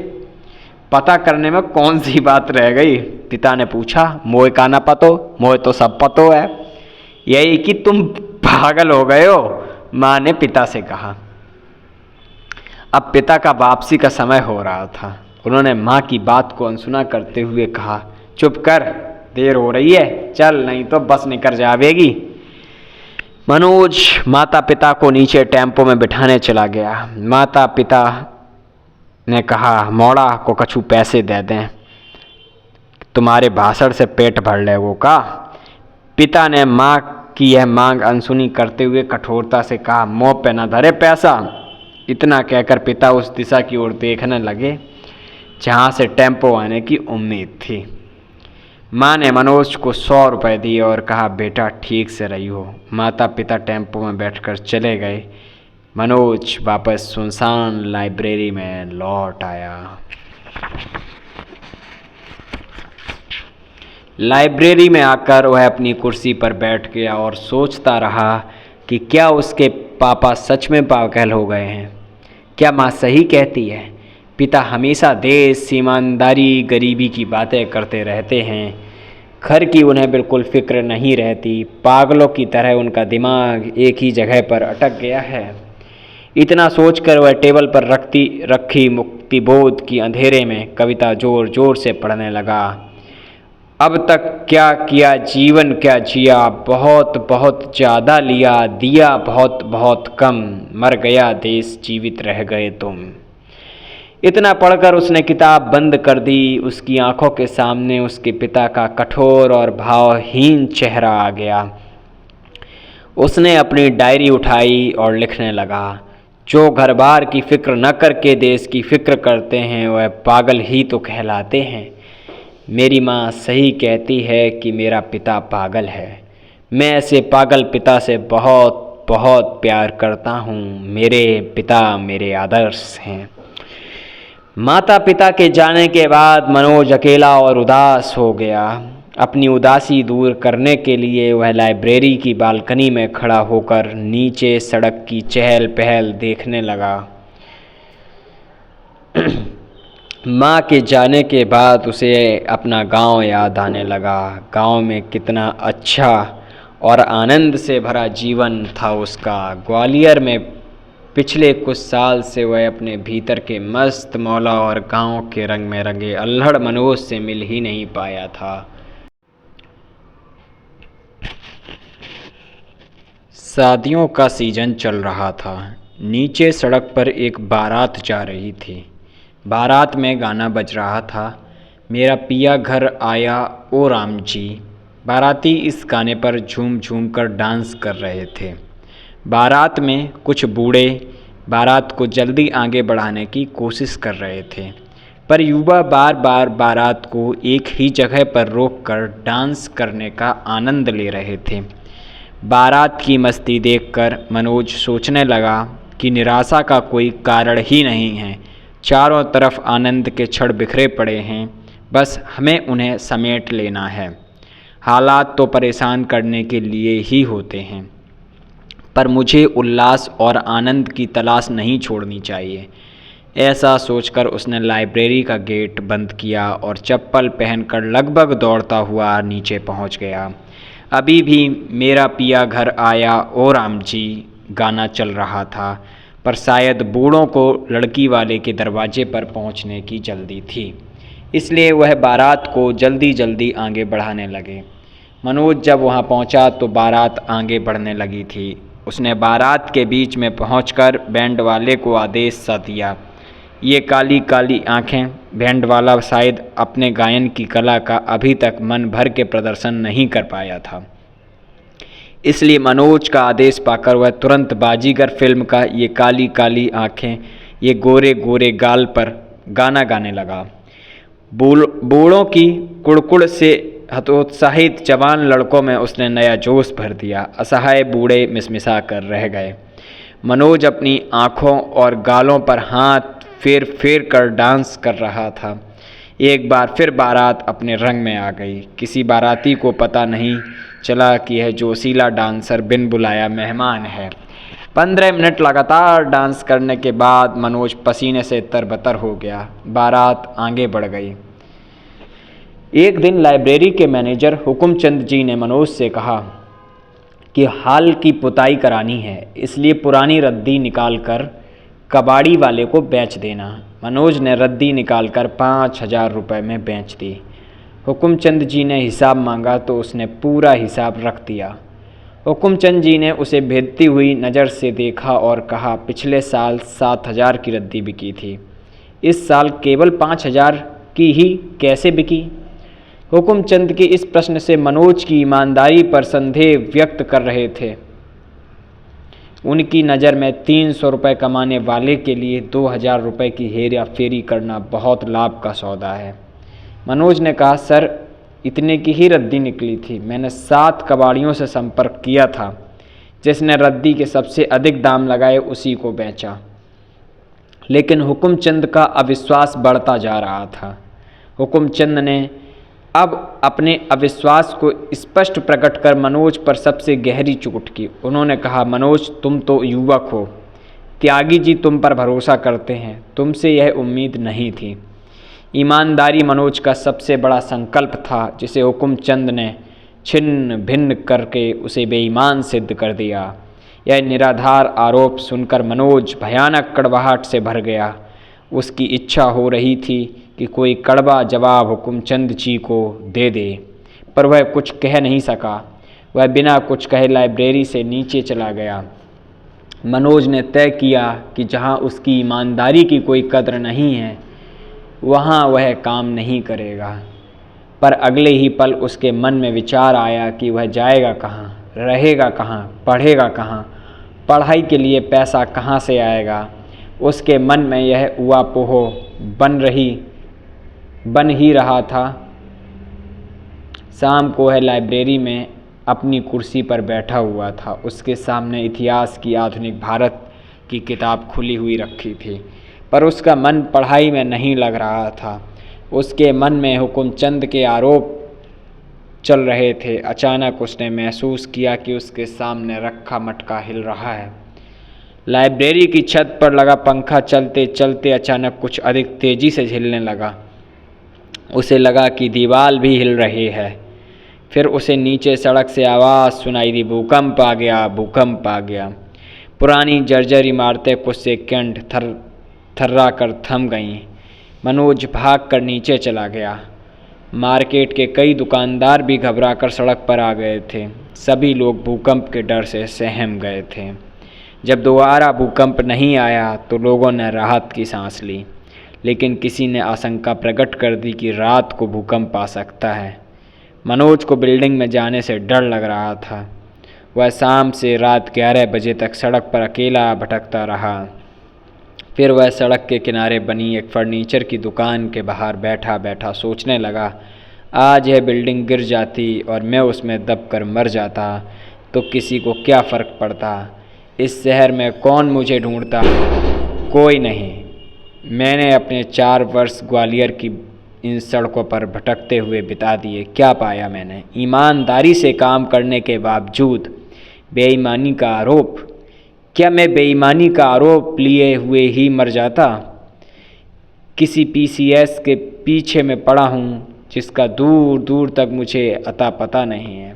पता करने में कौन सी बात रह गई। पिता ने पूछा, मोए का ना पतो, मोए तो सब पतो है, यही कि तुम पागल हो गए हो। माँ ने पिता से कहा। अब पिता का वापसी का समय हो रहा था। उन्होंने माँ की बात को अनसुना करते हुए कहा, चुप कर, देर हो रही है, चल नहीं तो बस निकल जावेगी। मनोज माता पिता को नीचे टेम्पो में बिठाने चला गया। माता पिता ने कहा, मौड़ा को कछु पैसे दे दें, तुम्हारे भाषण से पेट भर ले वो का। पिता ने माँ की यह मांग अनसुनी करते हुए कठोरता से कहा, मुँह पे न धरे पैसा। इतना कहकर पिता उस दिशा की ओर देखने लगे जहाँ से टेम्पो आने की उम्मीद थी। माँ ने मनोज को 100 रुपये दिए और कहा, बेटा ठीक से रही हो। माता पिता टेम्पो में बैठकर चले गए। मनोज वापस सुनसान लाइब्रेरी में लौट आया। लाइब्रेरी में आकर वह अपनी कुर्सी पर बैठ गया और सोचता रहा कि क्या उसके पापा सच में पागल हो गए हैं। क्या माँ सही कहती है, पिता हमेशा देश, ईमानदारी, गरीबी की बातें करते रहते हैं, घर की उन्हें बिल्कुल फिक्र नहीं रहती। पागलों की तरह उनका दिमाग एक ही जगह पर अटक गया है। इतना सोचकर वह टेबल पर रखी मुक्तिबोध की अंधेरे में कविता जोर जोर से पढ़ने लगा। अब तक क्या किया, जीवन क्या जिया, बहुत बहुत ज़्यादा लिया, दिया बहुत बहुत कम, मर गया देश, जीवित रह गए तुम। इतना पढ़कर उसने किताब बंद कर दी। उसकी आंखों के सामने उसके पिता का कठोर और भावहीन चेहरा आ गया। उसने अपनी डायरी उठाई और लिखने लगा, जो घर बार की फिक्र न करके देश की फिक्र करते हैं वह पागल ही तो कहलाते हैं। मेरी माँ सही कहती है कि मेरा पिता पागल है। मैं ऐसे पागल पिता से बहुत बहुत प्यार करता हूँ। मेरे पिता मेरे आदर्श हैं। माता पिता के जाने के बाद मनोज अकेला और उदास हो गया। अपनी उदासी दूर करने के लिए वह लाइब्रेरी की बालकनी में खड़ा होकर नीचे सड़क की चहल पहल देखने लगा। माँ के जाने के बाद उसे अपना गांव याद आने लगा। गांव में कितना अच्छा और आनंद से भरा जीवन था उसका। ग्वालियर में पिछले कुछ साल से वह अपने भीतर के मस्त मौला और गांव के रंग में रंगे अल्हड़ मनोज से मिल ही नहीं पाया था। शादियों का सीजन चल रहा था। नीचे सड़क पर एक बारात जा रही थी। बारात में गाना बज रहा था, मेरा पिया घर आया ओ राम जी। बाराती इस गाने पर झूम झूम कर डांस कर रहे थे। बारात में कुछ बूढ़े बारात को जल्दी आगे बढ़ाने की कोशिश कर रहे थे, पर युवा बार बार बारात को एक ही जगह पर रोककर डांस करने का आनंद ले रहे थे। बारात की मस्ती देखकर मनोज सोचने लगा कि निराशा का कोई कारण ही नहीं है। चारों तरफ आनंद के क्षण बिखरे पड़े हैं, बस हमें उन्हें समेट लेना है। हालात तो परेशान करने के लिए ही होते हैं, पर मुझे उल्लास और आनंद की तलाश नहीं छोड़नी चाहिए। ऐसा सोचकर उसने लाइब्रेरी का गेट बंद किया और चप्पल पहनकर लगभग दौड़ता हुआ नीचे पहुंच गया। अभी भी मेरा पिया घर आया और आमची गाना चल रहा था, पर शायद बूढ़ों को लड़की वाले के दरवाजे पर पहुंचने की जल्दी थी, इसलिए वह बारात को जल्दी जल्दी आगे बढ़ाने लगे। मनोज जब वहां पहुंचा तो बारात आगे बढ़ने लगी थी। उसने बारात के बीच में पहुंचकर बैंड वाले को आदेश सा दिया। ये काली काली आंखें। बैंड वाला शायद अपने गायन की कला का अभी तक मन भर के प्रदर्शन नहीं कर पाया था, इसलिए मनोज का आदेश पाकर वह तुरंत बाजीगर फिल्म का ये काली काली आंखें, ये गोरे गोरे गाल पर गाना गाने लगा। बूढ़ों की कुड़कुड़ से हतोत्साहित जवान लड़कों में उसने नया जोश भर दिया। असहाय बूढ़े मिसमिसा कर रह गए। मनोज अपनी आँखों और गालों पर हाथ फेर फेर कर डांस कर रहा था। एक बार फिर बारात अपने रंग में आ गई। किसी बाराती को पता नहीं चला कि यह जोशीला डांसर बिन बुलाया मेहमान है। 15 मिनट लगातार डांस करने के बाद मनोज पसीने से तरबतर हो गया। बारात आगे बढ़ गई। एक दिन लाइब्रेरी के मैनेजर हुकुमचंद जी ने मनोज से कहा कि हाल की पुताई करानी है, इसलिए पुरानी रद्दी निकालकर कबाड़ी वाले को बेच देना। मनोज ने रद्दी निकालकर 5,000 रुपये में बेच दी। हुकुमचंद जी ने हिसाब मांगा तो उसने पूरा हिसाब रख दिया। हुकुमचंद जी ने उसे भेदती हुई नज़र से देखा और कहा, पिछले साल 7,000 की रद्दी बिकी थी, इस साल केवल 5,000 की ही कैसे बिकी? हुकुमचंद के इस प्रश्न से मनोज की ईमानदारी पर संदेह व्यक्त कर रहे थे। उनकी नज़र में 300 रुपये कमाने वाले के लिए 2,000 रुपये की हेरा फेरी करना बहुत लाभ का सौदा है। मनोज ने कहा, सर इतने की ही रद्दी निकली थी। मैंने 7 कबाड़ियों से संपर्क किया था, जिसने रद्दी के सबसे अधिक दाम लगाए उसी को बेचा, लेकिन हुकुमचंद का अविश्वास बढ़ता जा रहा था। हुकुमचंद ने अब अपने अविश्वास को स्पष्ट प्रकट कर मनोज पर सबसे गहरी चोट की। उन्होंने कहा, मनोज तुम तो युवक हो, त्यागी जी तुम पर भरोसा करते हैं, तुमसे यह उम्मीद नहीं थी। ईमानदारी मनोज का सबसे बड़ा संकल्प था, जिसे हुकुमचंद ने छिन्न भिन्न करके उसे बेईमान सिद्ध कर दिया। यह निराधार आरोप सुनकर मनोज भयानक कड़वाहट से भर गया। उसकी इच्छा हो रही थी कि कोई कड़वा जवाब हुकुमचंद जी को दे दे, पर वह कुछ कह नहीं सका। वह बिना कुछ कहे लाइब्रेरी से नीचे चला गया। मनोज ने तय किया कि जहां उसकी ईमानदारी की कोई कद्र नहीं है, वहां वह काम नहीं करेगा। पर अगले ही पल उसके मन में विचार आया कि वह जाएगा कहाँ, रहेगा कहाँ, पढ़ेगा कहाँ, पढ़ाई के लिए पैसा कहाँ से आएगा। उसके मन में यह उहापोह बन ही रहा था। शाम को वह लाइब्रेरी में अपनी कुर्सी पर बैठा हुआ था। उसके सामने इतिहास की आधुनिक भारत की किताब खुली हुई रखी थी, पर उसका मन पढ़ाई में नहीं लग रहा था। उसके मन में हुकुमचंद के आरोप चल रहे थे। अचानक उसने महसूस किया कि उसके सामने रखा मटका हिल रहा है। लाइब्रेरी की छत पर लगा पंखा चलते चलते अचानक कुछ अधिक तेजी से हिलने लगा। उसे लगा कि दीवार भी हिल रही है। फिर उसे नीचे सड़क से आवाज़ सुनाई दी, भूकंप आ गया, भूकंप आ गया। पुरानी जर्जर इमारतें कुछ सेकंड थर्रा कर थम गईं। मनोज भाग कर नीचे चला गया। मार्केट के कई दुकानदार भी घबराकर सड़क पर आ गए थे। सभी लोग भूकंप के डर से सहम गए थे। जब दोबारा भूकंप नहीं आया तो लोगों ने राहत की सांस ली, लेकिन किसी ने आशंका प्रकट कर दी कि रात को भूकंप आ सकता है। मनोज को बिल्डिंग में जाने से डर लग रहा था। वह शाम से रात 11 बजे तक सड़क पर अकेला भटकता रहा। फिर वह सड़क के किनारे बनी एक फर्नीचर की दुकान के बाहर बैठा बैठा सोचने लगा, आज यह बिल्डिंग गिर जाती और मैं उसमें दबकर मर जाता तो किसी को क्या फ़र्क पड़ता। इस शहर में कौन मुझे ढूंढता? कोई नहीं। मैंने अपने 4 वर्ष ग्वालियर की इन सड़कों पर भटकते हुए बिता दिए। क्या पाया मैंने? ईमानदारी से काम करने के बावजूद बेईमानी का आरोप। क्या मैं बेईमानी का आरोप लिए हुए ही मर जाता? किसी PCS के पीछे मैं पड़ा हूँ जिसका दूर दूर तक मुझे अता पता नहीं है।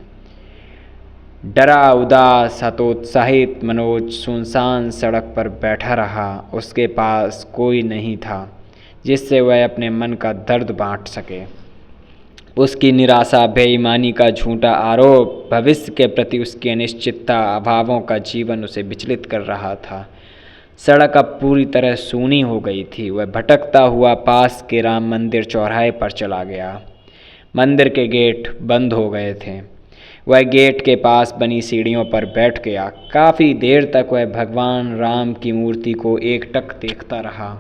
डरा, उदास, हतोत्साहित मनोज सुनसान सड़क पर बैठा रहा। उसके पास कोई नहीं था जिससे वह अपने मन का दर्द बांट सके। उसकी निराशा, बेईमानी का झूठा आरोप, भविष्य के प्रति उसकी अनिश्चितता, अभावों का जीवन उसे विचलित कर रहा था। सड़क अब पूरी तरह सूनी हो गई थी। वह भटकता हुआ पास के राम मंदिर चौराहे पर चला गया। मंदिर के गेट बंद हो गए थे। वह गेट के पास बनी सीढ़ियों पर बैठ गया। काफ़ी देर तक वह भगवान राम की मूर्ति को एकटक देखता रहा,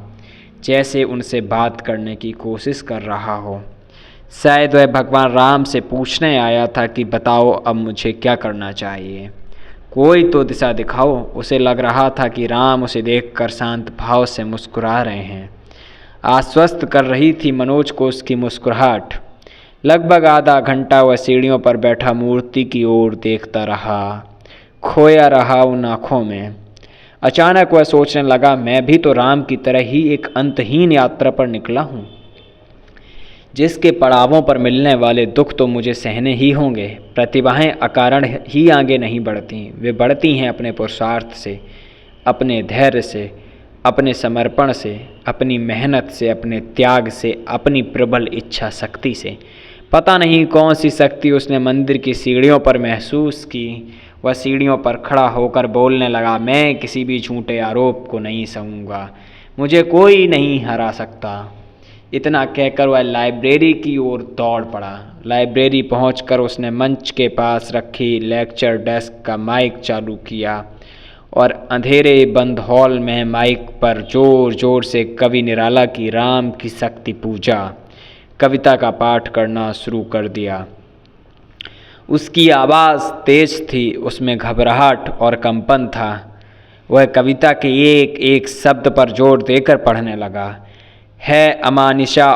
जैसे उनसे बात करने की कोशिश कर रहा हो। शायद वह भगवान राम से पूछने आया था कि बताओ अब मुझे क्या करना चाहिए, कोई तो दिशा दिखाओ। उसे लग रहा था कि राम उसे देखकर शांत भाव से मुस्कुरा रहे हैं। आश्वस्त कर रही थी मनोज को उसकी मुस्कुराहट। लगभग आधा घंटा वह सीढ़ियों पर बैठा मूर्ति की ओर देखता रहा, खोया रहा उन आँखों में। अचानक वह सोचने लगा, मैं भी तो राम की तरह ही एक अंतहीन यात्रा पर निकला हूँ, जिसके पड़ावों पर मिलने वाले दुख तो मुझे सहने ही होंगे। प्रतिभाएं अकारण ही आगे नहीं बढ़ती, वे बढ़ती हैं अपने पुरुषार्थ से, अपने धैर्य से, अपने समर्पण से, अपनी मेहनत से, अपने त्याग से, अपनी प्रबल इच्छा शक्ति से। पता नहीं कौन सी शक्ति उसने मंदिर की सीढ़ियों पर महसूस की। वह सीढ़ियों पर खड़ा होकर बोलने लगा, मैं किसी भी झूठे आरोप को नहीं सहूँगा, मुझे कोई नहीं हरा सकता। इतना कहकर वह लाइब्रेरी की ओर दौड़ पड़ा। लाइब्रेरी पहुंचकर उसने मंच के पास रखी लेक्चर डेस्क का माइक चालू किया और अंधेरे बंद हॉल में माइक पर जोर जोर से कवि निराला की राम की शक्ति पूजा कविता का पाठ करना शुरू कर दिया। उसकी आवाज़ तेज थी, उसमें घबराहट और कंपन था। वह कविता के एक एक शब्द पर जोर देकर पढ़ने लगा। है अमानिशा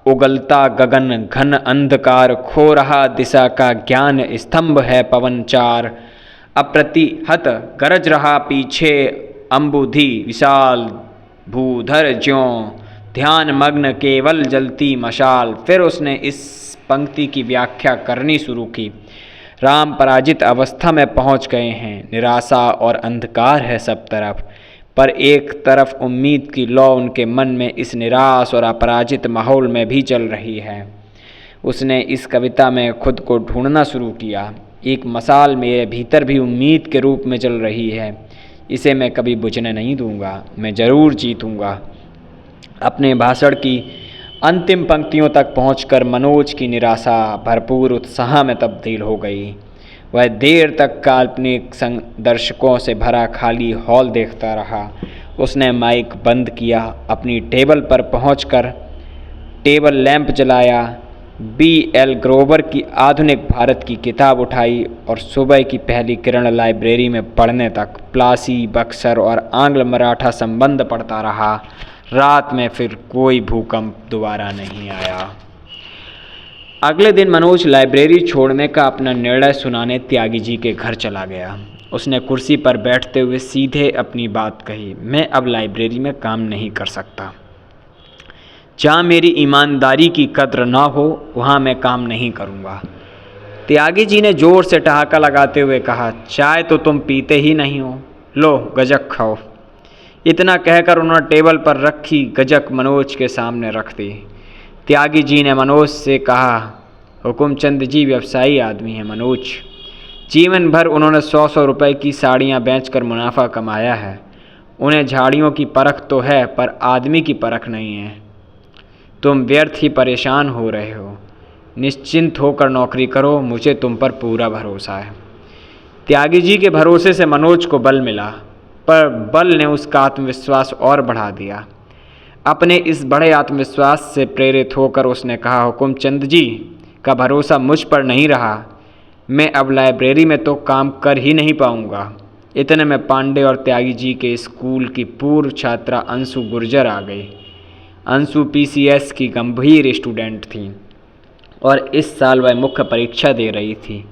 उगलता गगन घन अंधकार, खो रहा दिशा का ज्ञान स्तंभ है पवनचार, अप्रतिहत गरज रहा पीछे अम्बुधि विशाल भूधर ज्यों, ध्यान मग्न केवल जलती मशाल। फिर उसने इस पंक्ति की व्याख्या करनी शुरू की। राम पराजित अवस्था में पहुंच गए हैं, निराशा और अंधकार है सब तरफ, पर एक तरफ उम्मीद की लौ उनके मन में इस निराश और अपराजित माहौल में भी चल रही है। उसने इस कविता में खुद को ढूंढना शुरू किया। एक मसाल मेरे भीतर भी उम्मीद के रूप में जल रही है, इसे मैं कभी बुझने नहीं दूंगा, मैं ज़रूर जीतूंगा। अपने भाषण की अंतिम पंक्तियों तक पहुंचकर मनोज की निराशा भरपूर उत्साह में तब्दील हो गई। वह देर तक काल्पनिक दर्शकों से भरा खाली हॉल देखता रहा। उसने माइक बंद किया, अपनी टेबल पर पहुंचकर टेबल लैंप जलाया, B.L. ग्रोवर की आधुनिक भारत की किताब उठाई और सुबह की पहली किरण लाइब्रेरी में पढ़ने तक प्लासी, बक्सर और आंग्ल मराठा संबंध पढ़ता रहा। रात में फिर कोई भूकंप दोबारा नहीं आया। अगले दिन मनोज लाइब्रेरी छोड़ने का अपना निर्णय सुनाने त्यागी जी के घर चला गया। उसने कुर्सी पर बैठते हुए सीधे अपनी बात कही, मैं अब लाइब्रेरी में काम नहीं कर सकता। जहाँ मेरी ईमानदारी की कद्र ना हो वहाँ मैं काम नहीं करूँगा। त्यागी जी ने जोर से ठहाका लगाते हुए कहा, चाय तो तुम पीते ही नहीं हो, लो गजक खाओ। इतना कहकर उन्होंने टेबल पर रखी गजक मनोज के सामने रख दी। त्यागी जी ने मनोज से कहा, हुकुमचंद जी व्यवसायी आदमी हैं मनोज, जीवन भर उन्होंने 100-100 रुपए की साड़ियाँ बेचकर मुनाफा कमाया है। उन्हें झाड़ियों की परख तो है पर आदमी की परख नहीं है। तुम व्यर्थ ही परेशान हो रहे हो, निश्चिंत होकर नौकरी करो, मुझे तुम पर पूरा भरोसा है। त्यागी जी के भरोसे से मनोज को बल मिला, पर बल ने उसका आत्मविश्वास और बढ़ा दिया। अपने इस बड़े आत्मविश्वास से प्रेरित होकर उसने कहा, हुकुमचंद जी का भरोसा मुझ पर नहीं रहा, मैं अब लाइब्रेरी में तो काम कर ही नहीं पाऊंगा। इतने में पांडे और त्यागी जी के स्कूल की पूर्व छात्रा अंशु गुर्जर आ गई। अंशु पीसीएस की गंभीर स्टूडेंट थी और इस साल वह मुख्य परीक्षा दे रही थी।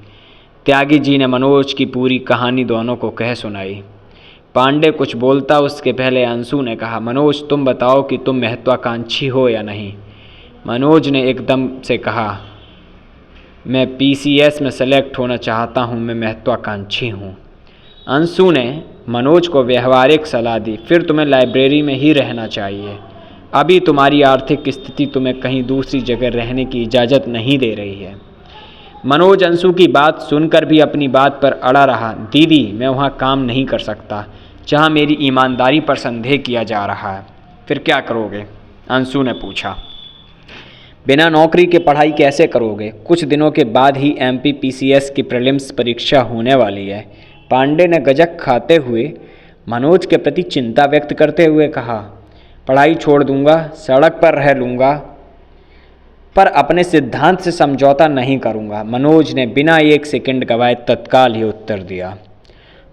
त्यागी जी ने मनोज की पूरी कहानी दोनों को कह सुनाई। पांडे कुछ बोलता उसके पहले अंशु ने कहा, मनोज तुम बताओ कि तुम महत्वाकांक्षी हो या नहीं। मनोज ने एकदम से कहा, मैं पीसीएस में सेलेक्ट होना चाहता हूँ, मैं महत्वाकांक्षी हूँ। अंशु ने मनोज को व्यवहारिक सलाह दी, फिर तुम्हें लाइब्रेरी में ही रहना चाहिए। अभी तुम्हारी आर्थिक स्थिति तुम्हें कहीं दूसरी जगह रहने की इजाज़त नहीं दे रही है। मनोज अंशु की बात सुनकर भी अपनी बात पर अड़ा रहा। दीदी मैं वहाँ काम नहीं कर सकता जहाँ मेरी ईमानदारी पर संदेह किया जा रहा है। फिर क्या करोगे? अंशु ने पूछा। बिना नौकरी के पढ़ाई कैसे करोगे? कुछ दिनों के बाद ही एमपी पीसीएस की प्रीलिम्स परीक्षा होने वाली है। पांडे ने गजक खाते हुए मनोज के प्रति चिंता व्यक्त करते हुए कहा, पढ़ाई छोड़ दूंगा, सड़क पर रह लूँगा, पर अपने सिद्धांत से समझौता नहीं करूँगा। मनोज ने बिना एक सेकंड गवाए तत्काल ही उत्तर दिया।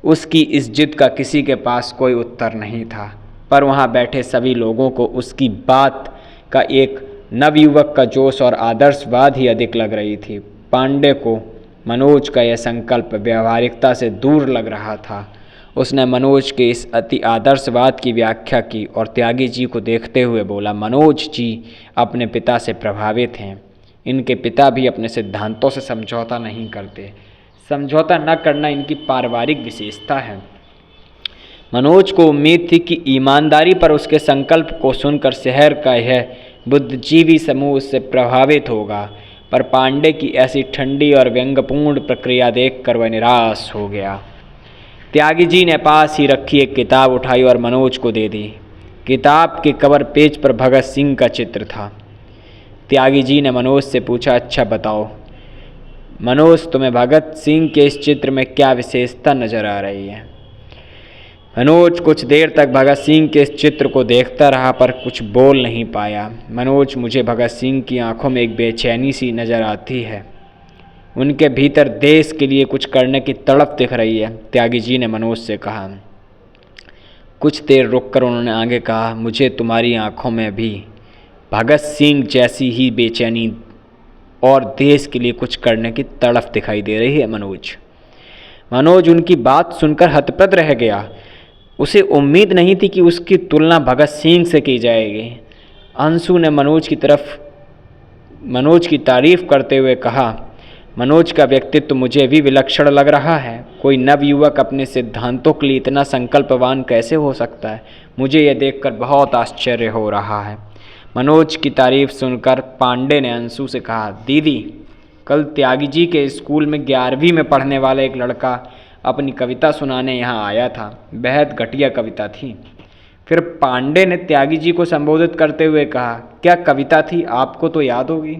उसकी इस जिद का किसी के पास कोई उत्तर नहीं था, पर वहाँ बैठे सभी लोगों को उसकी बात का एक नवयुवक का जोश और आदर्शवाद ही अधिक लग रही थी। पांडे को मनोज का यह संकल्प व्यवहारिकता से दूर लग रहा था। उसने मनोज के इस अति आदर्शवाद की व्याख्या की और त्यागी जी को देखते हुए बोला, मनोज जी अपने पिता से प्रभावित हैं। इनके पिता भी अपने सिद्धांतों से समझौता नहीं करते। समझौता न करना इनकी पारिवारिक विशेषता है। मनोज को उम्मीद थी कि ईमानदारी पर उसके संकल्प को सुनकर शहर का यह बुद्धिजीवी समूह उससे प्रभावित होगा, पर पांडे की ऐसी ठंडी और व्यंग्यपूर्ण प्रक्रिया देखकर वह निराश हो गया। त्यागी जी ने पास ही रखी एक किताब उठाई और मनोज को दे दी। किताब के कवर पेज पर भगत सिंह का चित्र था। त्यागी जी ने मनोज से पूछा, अच्छा बताओ मनोज, तुम्हें भगत सिंह के इस चित्र में क्या विशेषता नजर आ रही है? मनोज कुछ देर तक भगत सिंह के इस चित्र को देखता रहा, पर कुछ बोल नहीं पाया। मनोज, मुझे भगत सिंह की आंखों में एक बेचैनी सी नज़र आती है। उनके भीतर देश के लिए कुछ करने की तड़प दिख रही है, त्यागी जी ने मनोज से कहा। कुछ देर रुककर उन्होंने आगे कहा, मुझे तुम्हारी आंखों में भी भगत सिंह जैसी ही बेचैनी और देश के लिए कुछ करने की तड़प दिखाई दे रही है मनोज। मनोज उनकी बात सुनकर हतप्रभ रह गया। उसे उम्मीद नहीं थी कि उसकी तुलना भगत सिंह से की जाएगी। अंशु ने मनोज की तारीफ करते हुए कहा, मनोज का व्यक्तित्व मुझे भी विलक्षण लग रहा है। कोई नवयुवक अपने सिद्धांतों के लिए इतना संकल्पवान कैसे हो सकता है? मुझे यह देखकर बहुत आश्चर्य हो रहा है। मनोज की तारीफ सुनकर पांडे ने अंशु से कहा, दीदी कल त्यागी जी के स्कूल में 11वीं में पढ़ने वाला एक लड़का अपनी कविता सुनाने यहाँ आया था। बेहद घटिया कविता थी। फिर पांडे ने त्यागी जी को संबोधित करते हुए कहा, क्या कविता थी? आपको तो याद होगी।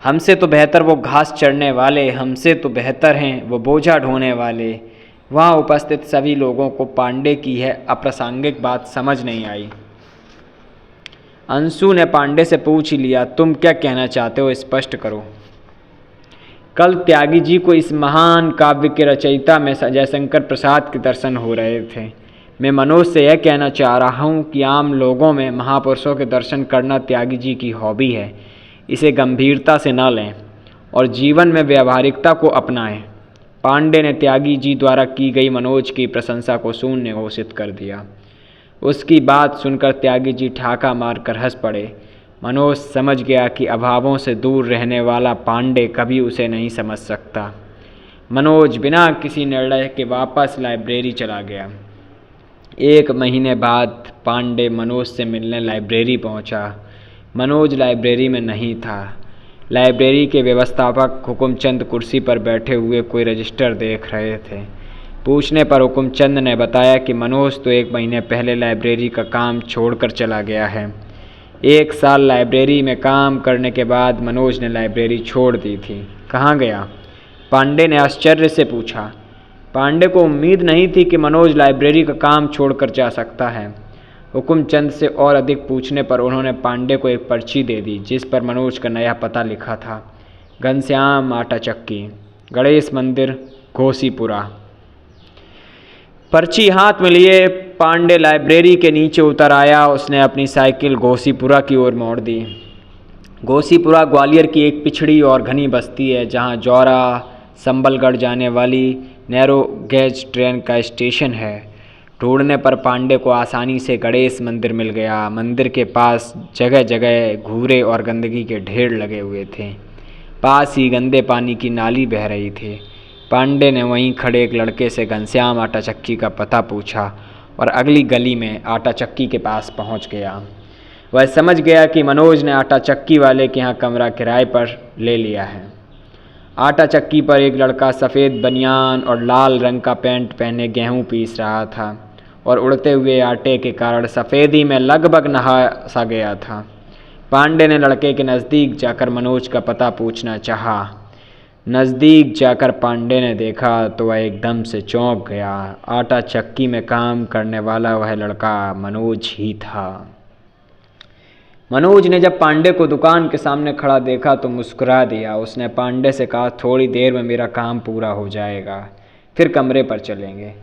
हमसे तो बेहतर वो घास चढ़ने वाले, हमसे तो बेहतर हैं वो बोझा ढोने वाले। वहाँ उपस्थित सभी लोगों को पांडे की यह अप्रासंगिक बात समझ नहीं आई। अंशु ने पांडे से पूछ ही लिया, तुम क्या कहना चाहते हो, स्पष्ट करो। कल त्यागी जी को इस महान काव्य के रचयिता में जयशंकर प्रसाद के दर्शन हो रहे थे। मैं मनोज से यह कहना चाह रहा हूँ कि आम लोगों में महापुरुषों के दर्शन करना त्यागी जी की हॉबी है। इसे गंभीरता से न लें और जीवन में व्यावहारिकता को अपनाएं। पांडे ने त्यागी जी द्वारा की गई मनोज की प्रशंसा को शून्य घोषित कर दिया। उसकी बात सुनकर त्यागी जी ठाका मारकर हंस पड़े। मनोज समझ गया कि अभावों से दूर रहने वाला पांडे कभी उसे नहीं समझ सकता। मनोज बिना किसी निर्णय के वापस लाइब्रेरी चला गया। 1 महीने बाद पांडे मनोज से मिलने लाइब्रेरी पहुंचा। मनोज लाइब्रेरी में नहीं था। लाइब्रेरी के व्यवस्थापक हुकुमचंद कुर्सी पर बैठे हुए कोई रजिस्टर देख रहे थे। पूछने पर हुकुमचंद ने बताया कि मनोज तो 1 महीने पहले लाइब्रेरी का काम छोड़कर चला गया है। 1 साल लाइब्रेरी में काम करने के बाद मनोज ने लाइब्रेरी छोड़ दी थी। कहाँ गया? पांडे ने आश्चर्य से पूछा। पांडे को उम्मीद नहीं थी कि मनोज लाइब्रेरी का काम छोड़कर जा सकता है। हुकुमचंद से और अधिक पूछने पर उन्होंने पांडे को एक पर्ची दे दी, जिस पर मनोज का नया पता लिखा था। घनश्याम आटा चक्की, गणेश मंदिर, घोसीपुरा। पर्ची हाथ में लिए पांडे लाइब्रेरी के नीचे उतर आया। उसने अपनी साइकिल घोसीपुरा की ओर मोड़ दी। घोसीपुरा ग्वालियर की एक पिछड़ी और घनी बस्ती है, जहाँ जौरा संबलगढ़ जाने वाली नैरो गेज ट्रेन का स्टेशन है। ढूंढने पर पांडे को आसानी से गणेश मंदिर मिल गया। मंदिर के पास जगह जगह घूरे और गंदगी के ढेर लगे हुए थे। पास ही गंदे पानी की नाली बह रही थी। पांडे ने वहीं खड़े एक लड़के से घनश्याम आटा चक्की का पता पूछा और अगली गली में आटा चक्की के पास पहुंच गया। वह समझ गया कि मनोज ने आटा चक्की वाले के यहाँ कमरा किराए पर ले लिया है। आटा चक्की पर एक लड़का सफ़ेद बनियान और लाल रंग का पैंट पहने गेहूं पीस रहा था और उड़ते हुए आटे के कारण सफ़ेदी में लगभग नहा सा गया था। पांडे ने लड़के के नज़दीक जाकर मनोज का पता पूछना चाहा। नज़दीक जाकर पांडे ने देखा तो वह एकदम से चौंक गया। आटा चक्की में काम करने वाला वह लड़का मनोज ही था। मनोज ने जब पांडे को दुकान के सामने खड़ा देखा तो मुस्कुरा दिया। उसने पांडे से कहा, थोड़ी देर में मेरा काम पूरा हो जाएगा, फिर कमरे पर चलेंगे।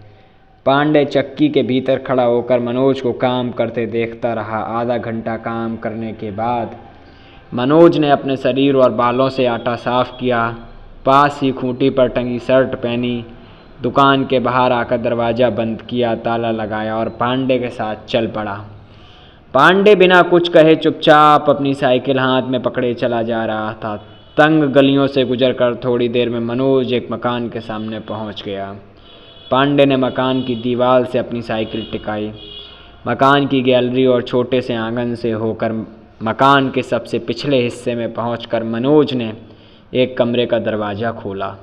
पांडे चक्की के भीतर खड़ा होकर मनोज को काम करते देखता रहा। आधा घंटा काम करने के बाद मनोज ने अपने शरीर और बालों से आटा साफ किया। पास ही खूंटी पर टंगी शर्ट पहनी। दुकान के बाहर आकर दरवाज़ा बंद किया, ताला लगाया और पांडे के साथ चल पड़ा। पांडे बिना कुछ कहे चुपचाप अपनी साइकिल हाथ में पकड़े चला जा रहा था। तंग गलियों से गुजरकर थोड़ी देर में मनोज एक मकान के सामने पहुंच गया। पांडे ने मकान की दीवार से अपनी साइकिल टिकाई। मकान की गैलरी और छोटे से आंगन से होकर मकान के सबसे पिछले हिस्से में पहुंचकर मनोज ने एक कमरे का दरवाज़ा खोला।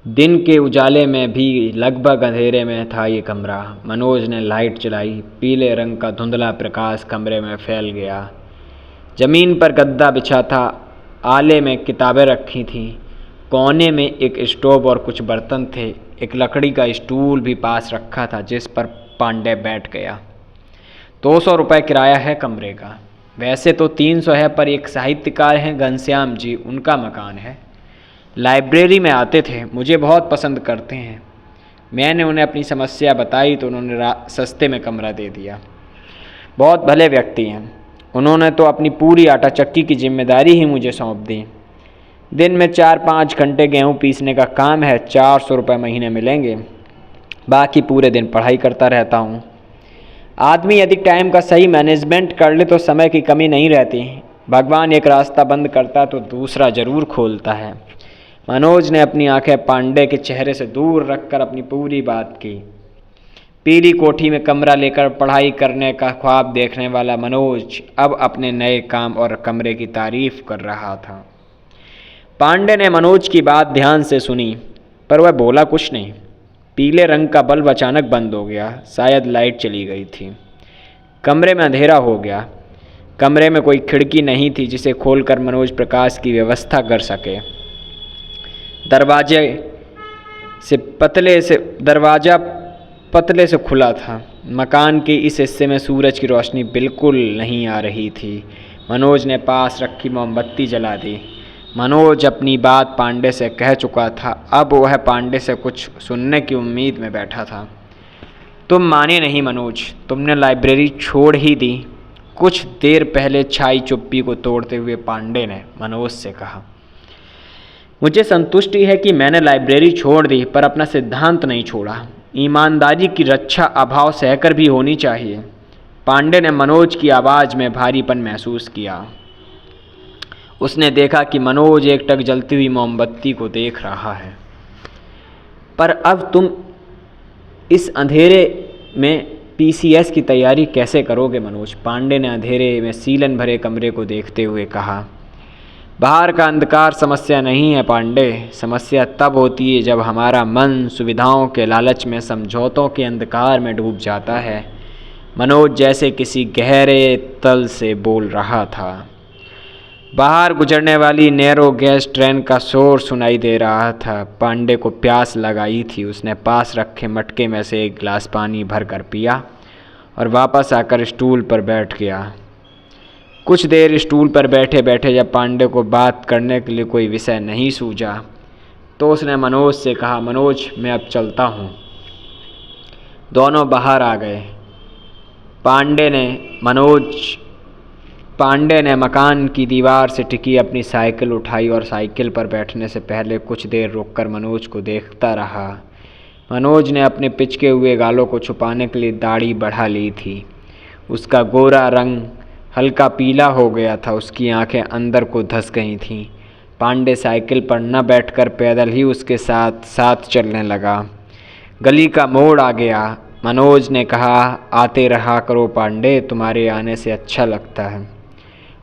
दिन के उजाले में भी लगभग अंधेरे में था ये कमरा। मनोज ने लाइट जलाई। पीले रंग का धुंधला प्रकाश कमरे में फैल गया। ज़मीन पर गद्दा बिछा था। आले में किताबें रखी थीं। कोने में एक स्टोव और कुछ बर्तन थे। एक लकड़ी का स्टूल भी पास रखा था जिस पर पांडे बैठ गया। 200 रुपये किराया है कमरे का। वैसे तो 300 है, पर एक साहित्यकार हैं घनश्याम जी, उनका मकान है। लाइब्रेरी में आते थे, मुझे बहुत पसंद करते हैं। मैंने उन्हें अपनी समस्या बताई तो उन्होंने सस्ते में कमरा दे दिया। बहुत भले व्यक्ति हैं। उन्होंने तो अपनी पूरी आटा चक्की की जिम्मेदारी ही मुझे सौंप दी। दिन में 4-5 घंटे गेहूँ पीसने का काम है। 400 रुपये महीने मिलेंगे। बाकी पूरे दिन पढ़ाई करता रहता हूँ। आदमी यदि टाइम का सही मैनेजमेंट कर ले तो समय की कमी नहीं रहती। भगवान एक रास्ता बंद करता तो दूसरा ज़रूर खोलता है। मनोज ने अपनी आंखें पांडे के चेहरे से दूर रखकर अपनी पूरी बात की। पीली कोठी में कमरा लेकर पढ़ाई करने का ख्वाब देखने वाला मनोज अब अपने नए काम और कमरे की तारीफ कर रहा था। पांडे ने मनोज की बात ध्यान से सुनी, पर वह बोला कुछ नहीं। पीले रंग का बल्ब अचानक बंद हो गया। शायद लाइट चली गई थी। कमरे में अंधेरा हो गया। कमरे में कोई खिड़की नहीं थी जिसे खोलकर मनोज प्रकाश की व्यवस्था कर सके। दरवाजा पतले से खुला था। मकान के इस हिस्से में सूरज की रोशनी बिल्कुल नहीं आ रही थी। मनोज ने पास रखी मोमबत्ती जला दी। मनोज अपनी बात पांडे से कह चुका था। अब वह पांडे से कुछ सुनने की उम्मीद में बैठा था। तुम माने नहीं मनोज, तुमने लाइब्रेरी छोड़ ही दी। कुछ देर पहले छाई चुप्पी को तोड़ते हुए पांडे ने मनोज से कहा, मुझे संतुष्टि है कि मैंने लाइब्रेरी छोड़ दी, पर अपना सिद्धांत नहीं छोड़ा। ईमानदारी की रक्षा अभाव सहकर भी होनी चाहिए। पांडे ने मनोज की आवाज़ में भारीपन महसूस किया। उसने देखा कि मनोज एकटक जलती हुई मोमबत्ती को देख रहा है। पर अब तुम इस अंधेरे में पीसीएस की तैयारी कैसे करोगे मनोज? पांडे ने अंधेरे में सीलन भरे कमरे को देखते हुए कहा। बाहर का अंधकार समस्या नहीं है पांडे। समस्या तब होती है जब हमारा मन सुविधाओं के लालच में समझौतों के अंधकार में डूब जाता है। मनोज जैसे किसी गहरे तल से बोल रहा था। बाहर गुजरने वाली नैरो गैस ट्रेन का शोर सुनाई दे रहा था। पांडे को प्यास लगाई थी। उसने पास रखे मटके में से एक गिलास पानी भर कर पिया और वापस आकर स्टूल पर बैठ गया। कुछ देर स्टूल पर बैठे बैठे जब पांडे को बात करने के लिए कोई विषय नहीं सूझा तो उसने मनोज से कहा, मनोज मैं अब चलता हूँ। दोनों बाहर आ गए। पांडे ने मकान की दीवार से टिकी अपनी साइकिल उठाई और साइकिल पर बैठने से पहले कुछ देर रुककर मनोज को देखता रहा। मनोज ने अपने पिचके हुए गालों को छुपाने के लिए दाढ़ी बढ़ा ली थी। उसका गोरा रंग हल्का पीला हो गया था, उसकी आंखें अंदर को धंस गई थीं। पांडे साइकिल पर न बैठकर पैदल ही उसके साथ साथ चलने लगा। गली का मोड़ आ गया। मनोज ने कहा, आते रहा करो पांडे, तुम्हारे आने से अच्छा लगता है।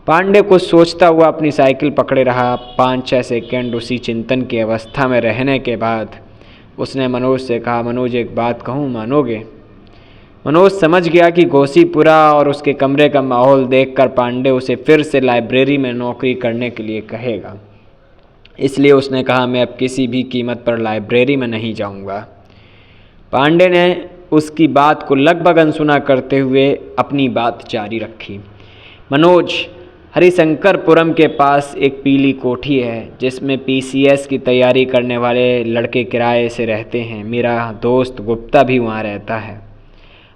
पांडे कुछ सोचता हुआ अपनी साइकिल पकड़े रहा। 5-6 सेकंड उसी चिंतन की अवस्था में रहने के बाद उसने मनोज से कहा, मनोज एक बात कहूँ, मानोगे? मनोज समझ गया कि घोसीपुरा और उसके कमरे का माहौल देखकर पांडे उसे फिर से लाइब्रेरी में नौकरी करने के लिए कहेगा, इसलिए उसने कहा, मैं अब किसी भी कीमत पर लाइब्रेरी में नहीं जाऊंगा। पांडे ने उसकी बात को लगभग अनसुना करते हुए अपनी बात जारी रखी। मनोज, हरिशंकरपुरम के पास एक पीली कोठी है जिसमें PCS की तैयारी करने वाले लड़के किराए से रहते हैं। मेरा दोस्त गुप्ता भी वहाँ रहता है।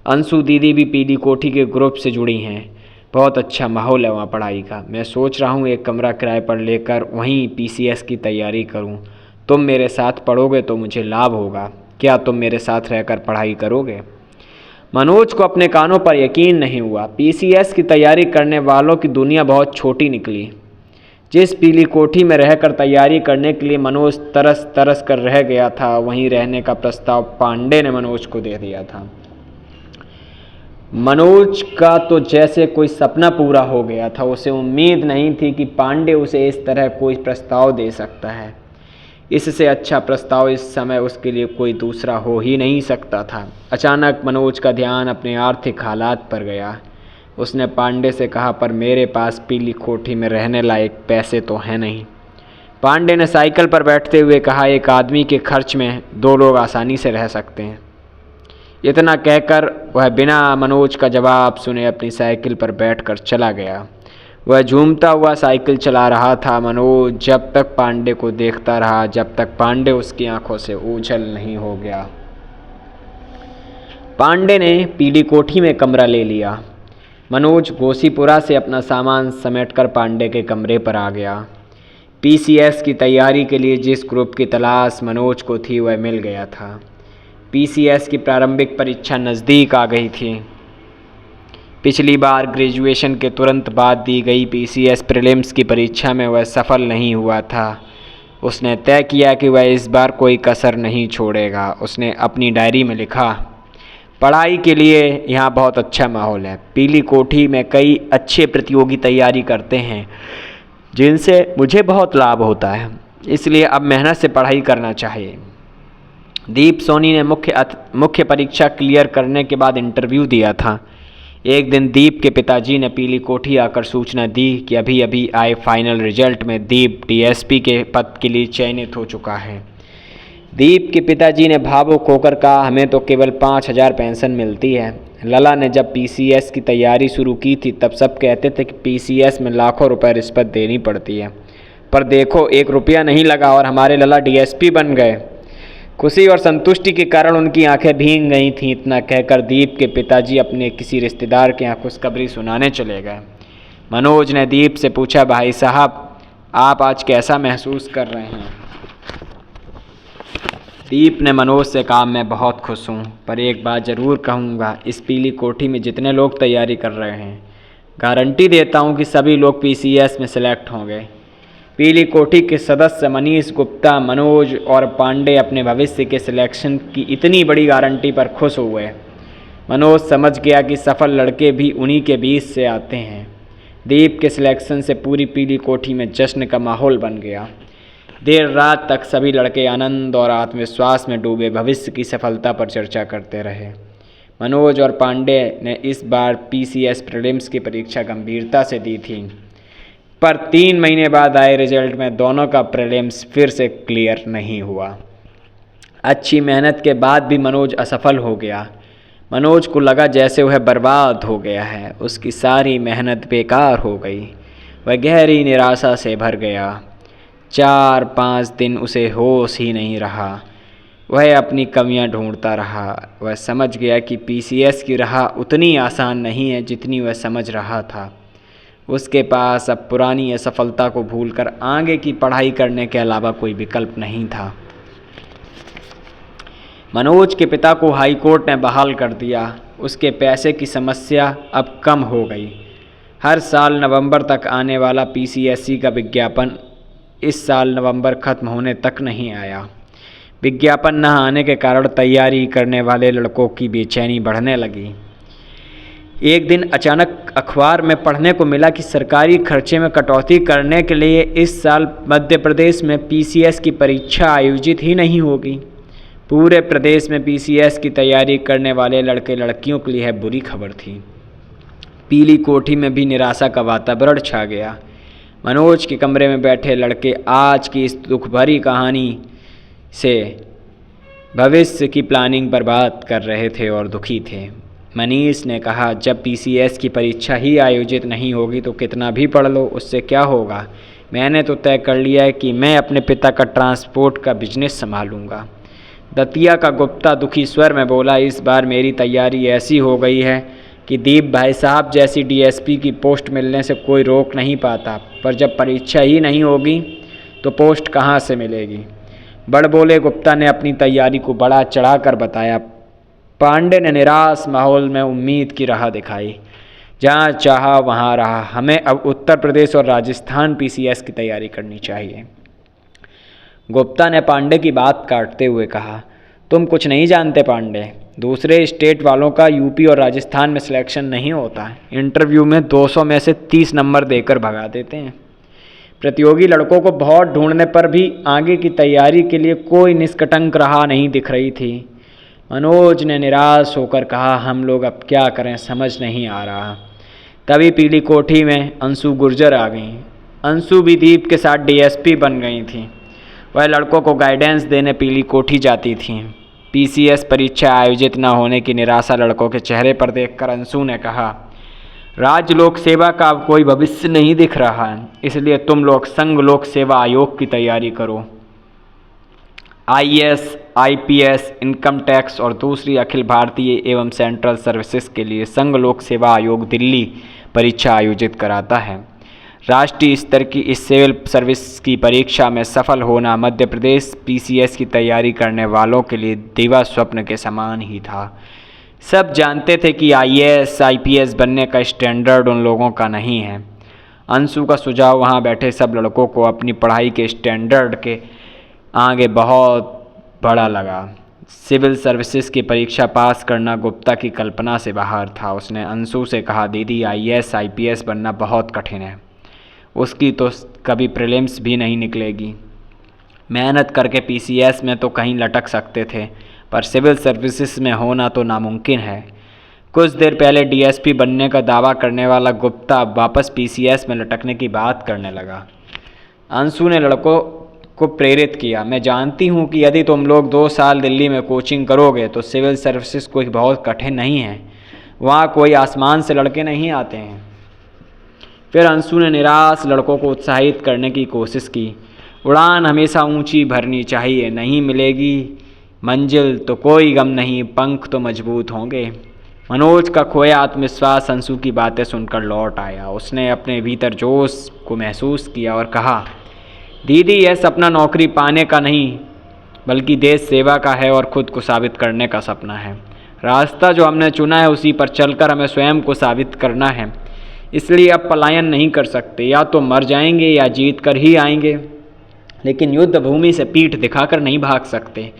अंशु दीदी भी पीली कोठी के ग्रुप से जुड़ी हैं। बहुत अच्छा माहौल है वहाँ पढ़ाई का। मैं सोच रहा हूँ एक कमरा किराए पर लेकर वहीं PCS की तैयारी करूँ। तुम मेरे साथ पढ़ोगे तो मुझे लाभ होगा। क्या तुम मेरे साथ रहकर पढ़ाई करोगे? मनोज को अपने कानों पर यकीन नहीं हुआ। PCS की तैयारी करने वालों की दुनिया बहुत छोटी निकली। जिस पीली कोठी में रहकर तैयारी करने के लिए मनोज तरस तरस कर रह गया था, वहीं रहने का प्रस्ताव पांडे ने मनोज को दे दिया था। मनोज का तो जैसे कोई सपना पूरा हो गया था। उसे उम्मीद नहीं थी कि पांडे उसे इस तरह कोई प्रस्ताव दे सकता है। इससे अच्छा प्रस्ताव इस समय उसके लिए कोई दूसरा हो ही नहीं सकता था। अचानक मनोज का ध्यान अपने आर्थिक हालात पर गया। उसने पांडे से कहा, पर मेरे पास पीली कोठी में रहने लायक पैसे तो हैं नहीं। पांडे ने साइकिल पर बैठते हुए कहा, एक आदमी के खर्च में 2 लोग आसानी से रह सकते हैं। इतना कहकर वह बिना मनोज का जवाब सुने अपनी साइकिल पर बैठकर चला गया। वह झूमता हुआ साइकिल चला रहा था। मनोज जब तक पांडे को देखता रहा, जब तक पांडे उसकी आंखों से ओझल नहीं हो गया। पांडे ने पीली कोठी में कमरा ले लिया। मनोज घोसीपुरा से अपना सामान समेटकर पांडे के कमरे पर आ गया। PCS की तैयारी के लिए जिस ग्रुप की तलाश मनोज को थी वह मिल गया था। PCS की प्रारंभिक परीक्षा नज़दीक आ गई थी। पिछली बार ग्रेजुएशन के तुरंत बाद दी गई PCS प्रीलिम्स की परीक्षा में वह सफल नहीं हुआ था। उसने तय किया कि वह इस बार कोई कसर नहीं छोड़ेगा। उसने अपनी डायरी में लिखा, पढ़ाई के लिए यहाँ बहुत अच्छा माहौल है। पीली कोठी में कई अच्छे प्रतियोगी तैयारी करते हैं जिनसे मुझे बहुत लाभ होता है, इसलिए अब मेहनत से पढ़ाई करना चाहिए। दीप सोनी ने मुख्य परीक्षा क्लियर करने के बाद इंटरव्यू दिया था। एक दिन दीप के पिताजी ने पीली कोठी आकर सूचना दी कि अभी अभी आए फाइनल रिजल्ट में दीप DSP के पद के लिए चयनित हो चुका है। दीप के पिताजी ने भावुक होकर कहा, हमें तो केवल 5,000 पेंशन मिलती है। लला ने जब PCS की तैयारी शुरू की थी तब सब कहते थे कि PCS में लाखों रुपए रिश्वत देनी पड़ती है, पर देखो 1 रुपया नहीं लगा और हमारे लला DSP बन गए। खुशी और संतुष्टि के कारण उनकी आंखें भीग गई थीं। इतना कहकर दीप के पिताजी अपने किसी रिश्तेदार के यहाँ खुशखबरी सुनाने चले गए। मनोज ने दीप से पूछा, भाई साहब आप आज कैसा महसूस कर रहे हैं? दीप ने मनोज से कहा, मैं बहुत खुश हूँ, पर एक बात ज़रूर कहूँगा, इस पीली कोठी में जितने लोग तैयारी कर रहे हैं, गारंटी देता हूँ कि सभी लोग PCS में सेलेक्ट होंगे। पीली कोठी के सदस्य मनीष गुप्ता, मनोज और पांडे अपने भविष्य के सिलेक्शन की इतनी बड़ी गारंटी पर खुश हुए। मनोज समझ गया कि सफल लड़के भी उन्हीं के बीच से आते हैं। दीप के सिलेक्शन से पूरी पीली कोठी में जश्न का माहौल बन गया। देर रात तक सभी लड़के आनंद और आत्मविश्वास में डूबे भविष्य की सफलता पर चर्चा करते रहे। मनोज और पांडे ने इस बार PCS प्रीलिम्स की परीक्षा गंभीरता से दी थी, पर 3 महीने बाद आए रिजल्ट में दोनों का प्रीलिम्स फिर से क्लियर नहीं हुआ। अच्छी मेहनत के बाद भी मनोज असफल हो गया। मनोज को लगा जैसे वह बर्बाद हो गया है, उसकी सारी मेहनत बेकार हो गई। वह गहरी निराशा से भर गया। 4-5 दिन उसे होश ही नहीं रहा। वह अपनी कमियां ढूंढता रहा। वह समझ गया कि पीसीएस की राह उतनी आसान नहीं है जितनी वह समझ रहा था। उसके पास अब पुरानी असफलता को भूलकर आगे की पढ़ाई करने के अलावा कोई विकल्प नहीं था। मनोज के पिता को हाई कोर्ट ने बहाल कर दिया। उसके पैसे की समस्या अब कम हो गई। हर साल नवंबर तक आने वाला पीसीएससी का विज्ञापन इस साल नवंबर खत्म होने तक नहीं आया। विज्ञापन न आने के कारण तैयारी करने वाले लड़कों की बेचैनी बढ़ने लगी। एक दिन अचानक अखबार में पढ़ने को मिला कि सरकारी खर्चे में कटौती करने के लिए इस साल मध्य प्रदेश में पीसीएस की परीक्षा आयोजित ही नहीं होगी। पूरे प्रदेश में पीसीएस की तैयारी करने वाले लड़के लड़कियों के लिए बुरी खबर थी। पीली कोठी में भी निराशा का वातावरण छा गया। मनोज के कमरे में बैठे लड़के आज की इस दुख भरी कहानी से भविष्य की प्लानिंग पर बात कर रहे थे और दुखी थे। मनीष ने कहा, जब पीसीएस की परीक्षा ही आयोजित नहीं होगी तो कितना भी पढ़ लो उससे क्या होगा। मैंने तो तय कर लिया है कि मैं अपने पिता का ट्रांसपोर्ट का बिजनेस संभालूंगा। दतिया का गुप्ता दुखी स्वर में बोला, इस बार मेरी तैयारी ऐसी हो गई है कि दीप भाई साहब जैसी डीएसपी की पोस्ट मिलने से कोई रोक नहीं पाता, पर जब परीक्षा ही नहीं होगी तो पोस्ट कहाँ से मिलेगी। बड़बोले गुप्ता ने अपनी तैयारी को बड़ा चढ़ाकर बताया। पांडे ने निराश माहौल में उम्मीद की राह दिखाई। जहाँ चाहा वहाँ रहा। हमें अब उत्तर प्रदेश और राजस्थान पीसीएस की तैयारी करनी चाहिए। गुप्ता ने पांडे की बात काटते हुए कहा, तुम कुछ नहीं जानते पांडे। दूसरे स्टेट वालों का यूपी और राजस्थान में सिलेक्शन नहीं होता। इंटरव्यू में 200 में से 30 नंबर देकर भगा देते हैं। प्रतियोगी लड़कों को बहुत ढूंढने पर भी आगे की तैयारी के लिए कोई निष्कटंक राह नहीं दिख रही थी। मनोज ने निराश होकर कहा, हम लोग अब क्या करें समझ नहीं आ रहा। तभी पीली कोठी में अंशु गुर्जर आ गईं। अंशु भी दीप के साथ डीएसपी बन गई थी। वह लड़कों को गाइडेंस देने पीली कोठी जाती थीं। पीसीएस परीक्षा आयोजित न होने की निराशा लड़कों के चेहरे पर देखकर अंशु ने कहा, राज्य लोक सेवा का अब कोई भविष्य नहीं दिख रहा है, इसलिए तुम लोग संघ लोक सेवा आयोग की तैयारी करो। आईएएस, आईपीएस, इनकम टैक्स और दूसरी अखिल भारतीय एवं सेंट्रल सर्विसेज के लिए संघ लोक सेवा आयोग दिल्ली परीक्षा आयोजित कराता है। राष्ट्रीय स्तर की इस सिविल सर्विस की परीक्षा में सफल होना मध्य प्रदेश पीसीएस की तैयारी करने वालों के लिए दिवा स्वप्न के समान ही था। सब जानते थे कि आईएएस, आईपीएस बनने का स्टैंडर्ड उन लोगों का नहीं है। अंशु का सुझाव वहाँ बैठे सब लड़कों को अपनी पढ़ाई के स्टैंडर्ड के आगे बहुत बड़ा लगा। सिविल सर्विसेज की परीक्षा पास करना गुप्ता की कल्पना से बाहर था। उसने अंशु से कहा, दीदी आईएएस, आईपीएस बनना बहुत कठिन है। उसकी तो कभी प्रीलिम्स भी नहीं निकलेगी। मेहनत करके पीसीएस में तो कहीं लटक सकते थे, पर सिविल सर्विसेज में होना तो नामुमकिन है। कुछ देर पहले डीएसपी बनने का दावा करने वाला गुप्ता वापस पीसीएस में लटकने की बात करने लगा। अंशु ने लड़कों को प्रेरित किया, मैं जानती हूँ कि यदि तुम लोग 2 साल दिल्ली में कोचिंग करोगे तो सिविल सर्विसेज कोई बहुत कठिन नहीं है। वहाँ कोई आसमान से लड़के नहीं आते हैं। फिर अंशु ने निराश लड़कों को उत्साहित करने की कोशिश की। उड़ान हमेशा ऊंची भरनी चाहिए, नहीं मिलेगी मंजिल तो कोई गम नहीं, पंख तो मजबूत होंगे। मनोज का खोया आत्मविश्वास अंशु की बातें सुनकर लौट आया। उसने अपने भीतर जोश को महसूस किया और कहा, दीदी यह सपना नौकरी पाने का नहीं बल्कि देश सेवा का है और खुद को साबित करने का सपना है। रास्ता जो हमने चुना है उसी पर चलकर हमें स्वयं को साबित करना है। इसलिए अब पलायन नहीं कर सकते, या तो मर जाएंगे या जीत कर ही आएंगे, लेकिन युद्ध भूमि से पीठ दिखाकर नहीं भाग सकते।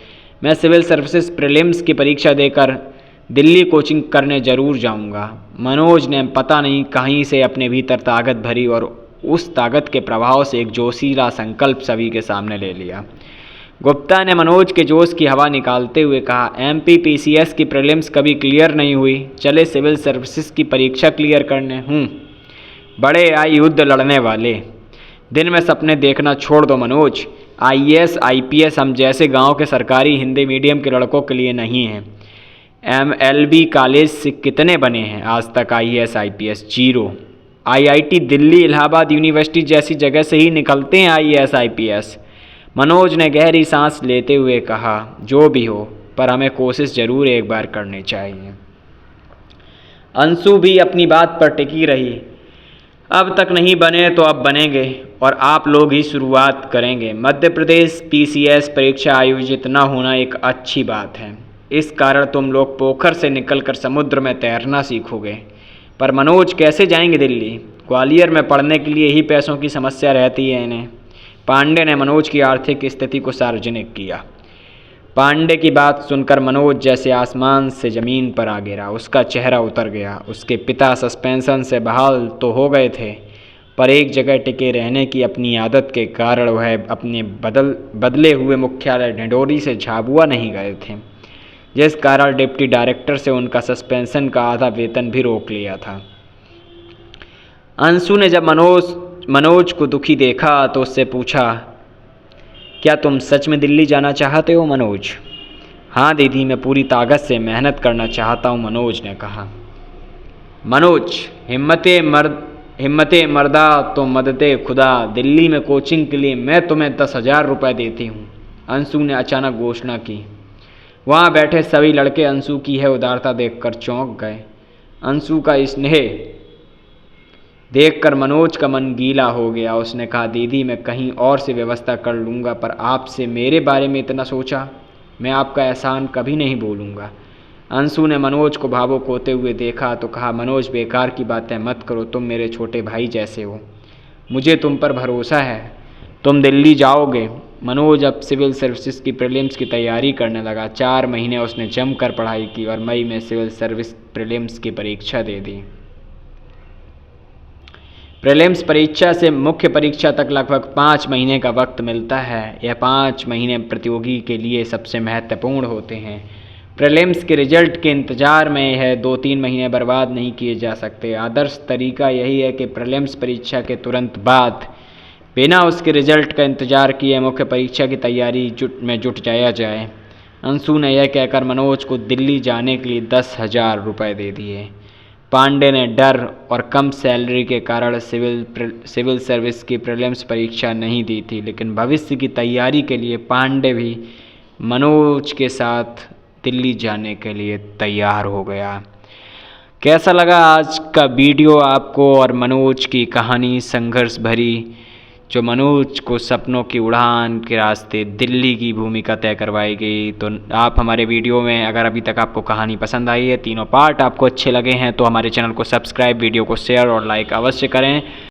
मैं सिविल सर्विसेज प्रीलिम्स की परीक्षा देकर दिल्ली कोचिंग करने ज़रूर जाऊंगा। मनोज ने पता नहीं कहीं से अपने भीतर ताकत भरी और उस ताकत के प्रभाव से एक जोशीला संकल्प सभी के सामने ले लिया। गुप्ता ने मनोज के जोश की हवा निकालते हुए कहा, एमपी पीसीएस की प्रीलिम्स कभी क्लियर नहीं हुई, चले सिविल सर्विसेज की परीक्षा क्लियर करने। बड़े आई युद्ध लड़ने वाले, दिन में सपने देखना छोड़ दो मनोज। आईएएस, आईपीएस हम जैसे गांव के सरकारी हिंदी मीडियम के लड़कों के लिए नहीं है। एमएलबी कॉलेज से कितने बने हैं आज तक IAS, IPS? 0। IIT Delhi, Allahabad university जैसी जगह से ही निकलते हैं आईएएस, आईपीएस। मनोज ने गहरी सांस लेते हुए कहा, जो भी हो, पर हमें कोशिश जरूर एक बार करनी चाहिए। अंशु भी अपनी बात पर टिकी रही। अब तक नहीं बने तो अब बनेंगे और आप लोग ही शुरुआत करेंगे। मध्य प्रदेश PCS परीक्षा आयोजित न होना एक अच्छी बात है। इस कारण तुम लोग पोखर से निकलकर समुद्र में तैरना सीखोगे। पर मनोज कैसे जाएंगे दिल्ली? ग्वालियर में पढ़ने के लिए ही पैसों की समस्या रहती है इन्हें। पांडे ने मनोज की आर्थिक स्थिति को सार्वजनिक किया। पांडे की बात सुनकर मनोज जैसे आसमान से ज़मीन पर आ गिरा। उसका चेहरा उतर गया। उसके पिता सस्पेंशन से बहाल तो हो गए थे, पर एक जगह टिके रहने की अपनी आदत के कारण वह अपने बदले हुए मुख्यालय ढिंढोरी से झाबुआ नहीं गए थे, जिस कारण डिप्टी डायरेक्टर से उनका सस्पेंशन का आधा वेतन भी रोक लिया था। अंशु ने जब मनोज को दुखी देखा तो उससे पूछा, क्या तुम सच में दिल्ली जाना चाहते हो मनोज? हाँ दीदी, मैं पूरी ताकत से मेहनत करना चाहता हूँ, मनोज ने कहा। मनोज, हिम्मते मर्दा तो मददे खुदा। दिल्ली में कोचिंग के लिए मैं तुम्हें 10,000 रुपये देती हूँ, अंशु ने अचानक घोषणा की। वहाँ बैठे सभी लड़के अंशु की है उदारता देखकर चौंक गए। अंशु का स्नेह देखकर मनोज का मन गीला हो गया। उसने कहा, दीदी मैं कहीं और से व्यवस्था कर लूँगा, पर आपसे मेरे बारे में इतना सोचा, मैं आपका एहसान कभी नहीं भूलूँगा। अंशु ने मनोज को भावुक होते हुए देखा तो कहा, मनोज बेकार की बातें मत करो, तुम मेरे छोटे भाई जैसे हो, मुझे तुम पर भरोसा है, तुम दिल्ली जाओगे। मनोज अब सिविल सर्विसेज की प्रीलिम्स की तैयारी करने लगा। 4 महीने उसने जमकर पढ़ाई की और मई में सिविल सर्विस प्रीलिम्स की परीक्षा दे दी। प्रीलिम्स परीक्षा से मुख्य परीक्षा तक लगभग 5 महीने का वक्त मिलता है। यह 5 महीने प्रतियोगी के लिए सबसे महत्वपूर्ण होते हैं। प्रीलिम्स के रिजल्ट के इंतज़ार में यह 2-3 महीने बर्बाद नहीं किए जा सकते। आदर्श तरीका यही है कि प्रीलिम्स परीक्षा के तुरंत बाद बिना उसके रिजल्ट का इंतज़ार किए मुख्य परीक्षा की तैयारी में जुट जाया जाए। अंशु ने यह कहकर मनोज को दिल्ली जाने के लिए 10,000 रुपये दे दिए। पांडे ने डर और कम सैलरी के कारण सिविल सर्विस की प्रीलिम्स परीक्षा नहीं दी थी, लेकिन भविष्य की तैयारी के लिए पांडे भी मनोज के साथ दिल्ली जाने के लिए तैयार हो गया। कैसा लगा आज का वीडियो आपको और मनोज की कहानी संघर्ष भरी, जो मनोज को सपनों की उड़ान के रास्ते दिल्ली की भूमिका तय करवाई गई। तो आप हमारे वीडियो में, अगर अभी तक आपको कहानी पसंद आई है, तीनों पार्ट आपको अच्छे लगे हैं, तो हमारे चैनल को सब्सक्राइब, वीडियो को शेयर और लाइक अवश्य करें।